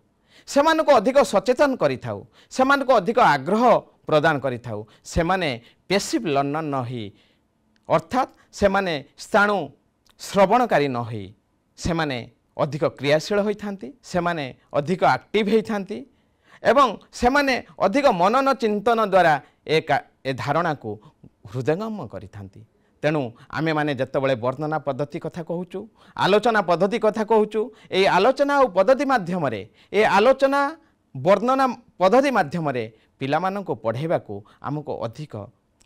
सेमानकु अधिक सचेतन करिथाउ सेमानकु अधिक आग्रह प्रदान करिथाउ सेमाने पैसिव लर्नर न होई अर्थात सेमाने स्थाणु श्रवणकारी न होई सेमाने अधिक क्रियाशील होइथांती सेमाने अधिक एक्टिव होइथांती एवं सेमाने अधिक मनन चिंतन द्वारा ए धारणा को हृदयंगम करिथांती। तेणु आमे माने जतबले वर्णना पद्धति कथा कहूचु आलोचना पद्धति कथा कहूचु ए आलोचना और पद्धति माध्यम ए आलोचना वर्णना पद्धति माध्यम पिला माननको पढ़ाइबा को आमको अधिक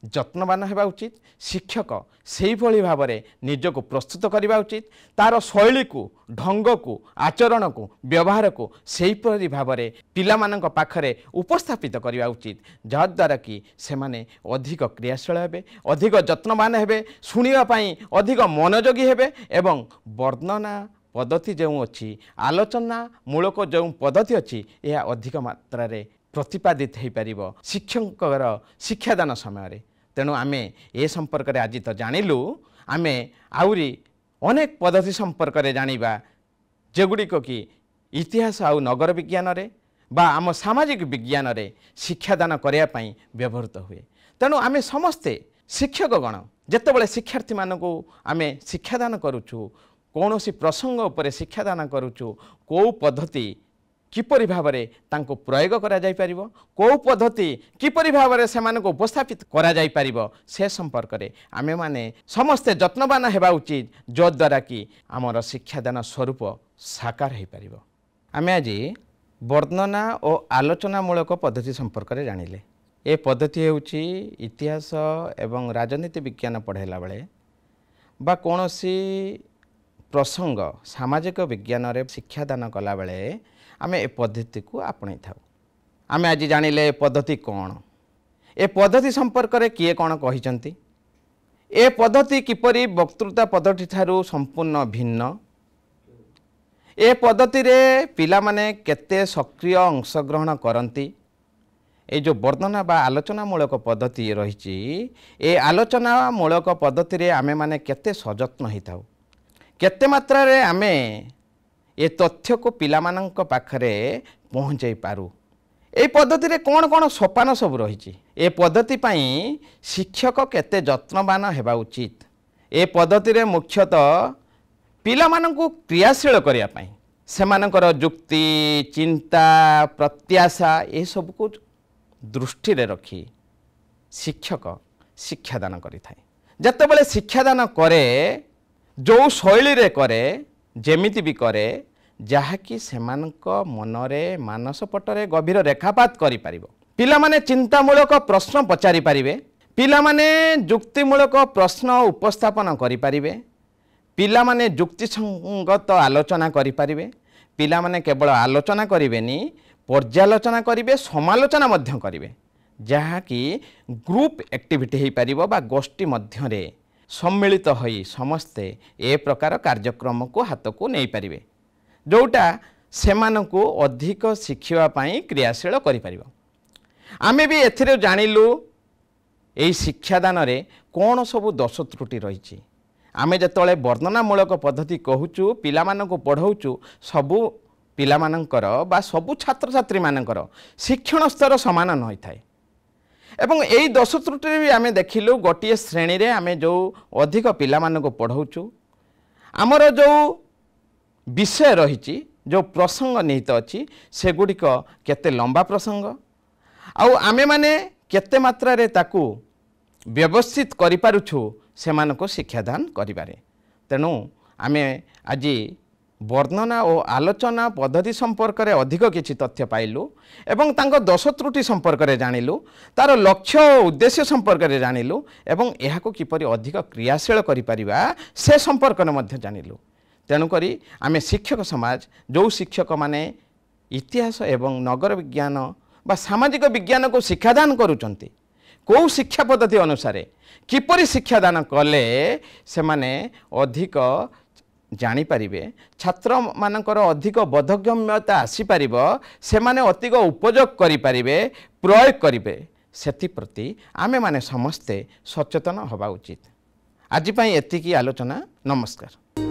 जत्नवान होगा उचित शिक्षक से भाव में निजक प्रस्तुत करने उचित तार शैली को ढंग को आचरण को व्यवहार को से भाव में पिला मानक पाखरे उपस्थापित करने उचित जहाद्वारा कि सेमाने अधिक क्रियाशील हेबे अधिक जत्नवान हेबे शुणिबाई अधिक मनोयोगी हेबे एवं वर्णना पद्धति जो अच्छी आलोचना मूलक जो पद्धति अच्छी यह अधिक मात्रा प्रतिपादित हो पार शिक्षकर शिक्षादान समय। तेणु आमे ए संपर्क में आज तो जानिलु आमे आउरी अनेक पद्धति संपर्क में जानिबा जेगुड़िक कि इतिहास आउ नगर विज्ञान रे बा आम सामाजिक विज्ञान रे शिक्षादान करने व्यवहृत हुए। तेणु आमे समस्ते शिक्षकगण जेतेबेले शिक्षार्थी मानकु आमे शिक्षादान करूछु कौनसी प्रसंग उपरे शिक्षादान करूछु को पद्धति किपरि भाव में तांको प्रयोग करा जाई परिबो को पद्धति किपरि भाव में सेमानक उपस्थापित करा जाई परिबो से संपर्क में आमे माने समस्ते जत्नवान हेबा उचित जो द्वारा कि आमर शिक्षादान स्वरूप साकार हो पारिबो। आमे आज वर्णना और आलोचनामूलक पद्धति संपर्क में जानिले ए पद्धति हेउची इतिहास एवं राजनीति विज्ञान पढ़ाइला बेले बा कौनसी प्रसंग सामाजिक विज्ञान रे शिक्षादान कला बेले आमे ए पद्धति को आपणे थाउ। आमे आज जानिले ए पद्धति कौन ए पद्धति संपर्क में किए कौन कहिसंती ए पद्धति किपरि वक्तृता पद्धति ठारू संपूर्ण भिन्न ए पद्धति रे पिला माने केते सक्रिय अंशग्रहण करती ये जो वर्णना बा आलोचनामूलक पद्धति रही ए आलोचनामूलक पद्धति रे आमे माने केते सजत्न होता केते मात्रा रे आमे ए तथ्य को पिला मानक पाखरे पहुँचाई पारू ए पद्धति रे कौन कौन सोपान सब रही ए पद्धति पाई शिक्षक केते जत्नवान हेबा उचित ए पद्धति रे मुख्यतः पिला मानक क्रियाशील करने ସେମାନଙ୍କର ଯୁକ୍ତି ଚିନ୍ତା ପ୍ରତ୍ୟାଶା ଏସବୁକୁ ଦୃଷ୍ଟିରେ ରଖି ଶିକ୍ଷକ ଶିକ୍ଷାଦାନ କରିଥାଏ। ଯେତେବେଳେ ଶିକ୍ଷାଦାନ କରେ ଯେଉଁ ଶୈଳୀରେ କରେ ଯେମିତି ବି କରେ ଯାହାକି ସେମାନଙ୍କ ମନରେ ମାନସ ପଟରେ ଗଭୀର ରେଖାପାତ କରିପାରିବ। ପିଲାମାନେ ଚିନ୍ତାମୂଳକ ପ୍ରଶ୍ନ ପଚାରି ପାରିବେ, ପିଲାମାନେ ଯୁକ୍ତିମୂଳକ ପ୍ରଶ୍ନ ଉପସ୍ଥାପନ କରିପାରିବେ, ପିଲାମାନେ ଯୁକ୍ତିସଙ୍ଗତ ଆଲୋଚନା କରିପାରିବେ। ପିଲାମାନେ କେବଳ ଆଲୋଚନା କରିବେନି, ପର୍ଯ୍ୟାଲୋଚନା କରିବେ, ସମାଲୋଚନା ମଧ୍ୟ କରିବେ, ଯାହାକି ଗ୍ରୁପ ଆକ୍ଟିଭିଟି ହୋଇପାରିବ ବା ଗୋଷ୍ଠୀ ମଧ୍ୟରେ ସମ୍ମିଳିତ ହୋଇ ସମସ୍ତେ ଏ ପ୍ରକାର କାର୍ଯ୍ୟକ୍ରମକୁ ହାତକୁ ନେଇପାରିବେ, ଯେଉଁଟା ସେମାନଙ୍କୁ ଅଧିକ ଶିଖିବା ପାଇଁ କ୍ରିୟାଶୀଳ କରିପାରିବ। ଆମେ ବି ଏଥିରେ ଜାଣିଲୁ ଏହି ଶିକ୍ଷାଦାନରେ କ'ଣ ସବୁ ଦୋଷ ତ୍ରୁଟି ରହିଛି। ଆମେ ଯେତେବେଳେ ବର୍ଣ୍ଣନାମୂଳକ ପଦ୍ଧତି କହୁଛୁ, ପିଲାମାନଙ୍କୁ ପଢ଼ାଉଛୁ, ସବୁ ପିଲାମାନଙ୍କର ବା ସବୁ ଛାତ୍ରଛାତ୍ରୀମାନଙ୍କର ଶିକ୍ଷଣ ସ୍ତର ସମାନ ନ ହୋଇଥାଏ। ଏବଂ ଏହି ଦୋଷ ତ୍ରୁଟିରେ ବି ଆମେ ଦେଖିଲୁ ଗୋଟିଏ ଶ୍ରେଣୀରେ ଆମେ ଯେଉଁ ଅଧିକ ପିଲାମାନଙ୍କୁ ପଢ଼ାଉଛୁ, ଆମର ଯେଉଁ ବିଷୟ ରହିଛି, ଯେଉଁ ପ୍ରସଙ୍ଗ ନିହିତ ଅଛି, ସେଗୁଡ଼ିକ କେତେ ଲମ୍ବା ପ୍ରସଙ୍ଗ, ଆଉ ଆମେମାନେ କେତେ ମାତ୍ରାରେ ତାକୁ ବ୍ୟବସ୍ଥିତ କରିପାରୁଛୁ ସେମାନଙ୍କୁ ଶିକ୍ଷାଦାନ କରିବାରେ। ତେଣୁ ଆମେ ଆଜି ବର୍ଣ୍ଣନା ଓ ଆଲୋଚନା ପଦ୍ଧତି ସମ୍ପର୍କରେ ଅଧିକ କିଛି ତଥ୍ୟ ପାଇଲୁ ଏବଂ ତାଙ୍କ ଦୋଷ ତ୍ରୁଟି ସମ୍ପର୍କରେ ଜାଣିଲୁ, ତାର ଲକ୍ଷ୍ୟ ଓ ଉଦ୍ଦେଶ୍ୟ ସମ୍ପର୍କରେ ଜାଣିଲୁ ଏବଂ ଏହାକୁ କିପରି ଅଧିକ କ୍ରିୟାଶୀଳ କରିପାରିବା ସେ ସମ୍ପର୍କରେ ମଧ୍ୟ ଜାଣିଲୁ। ତେଣୁକରି ଆମେ ଶିକ୍ଷକ ସମାଜ, ଯେଉଁ ଶିକ୍ଷକମାନେ ଇତିହାସ ଏବଂ ନଗର ବିଜ୍ଞାନ ବା ସାମାଜିକ ବିଜ୍ଞାନକୁ ଶିକ୍ଷାଦାନ କରୁଛନ୍ତି, କେଉଁ ଶିକ୍ଷା ପଦ୍ଧତି ଅନୁସାରେ କିପରି ଶିକ୍ଷାଦାନ କଲେ ସେମାନେ ଅଧିକ ଜାଣିପାରିବେ, ଛାତ୍ରମାନଙ୍କର ଅଧିକ ବୋଧଗମ୍ୟତା ଆସିପାରିବ, ସେମାନେ ଅଧିକ ଉପଯୋଗ କରିପାରିବେ, ପ୍ରୟୋଗ କରିବେ, ସେଥିପ୍ରତି ଆମେମାନେ ସମସ୍ତେ ସଚେତନ ହେବା ଉଚିତ। ଆଜି ପାଇଁ ଏତିକି ଆଲୋଚନା। ନମସ୍କାର।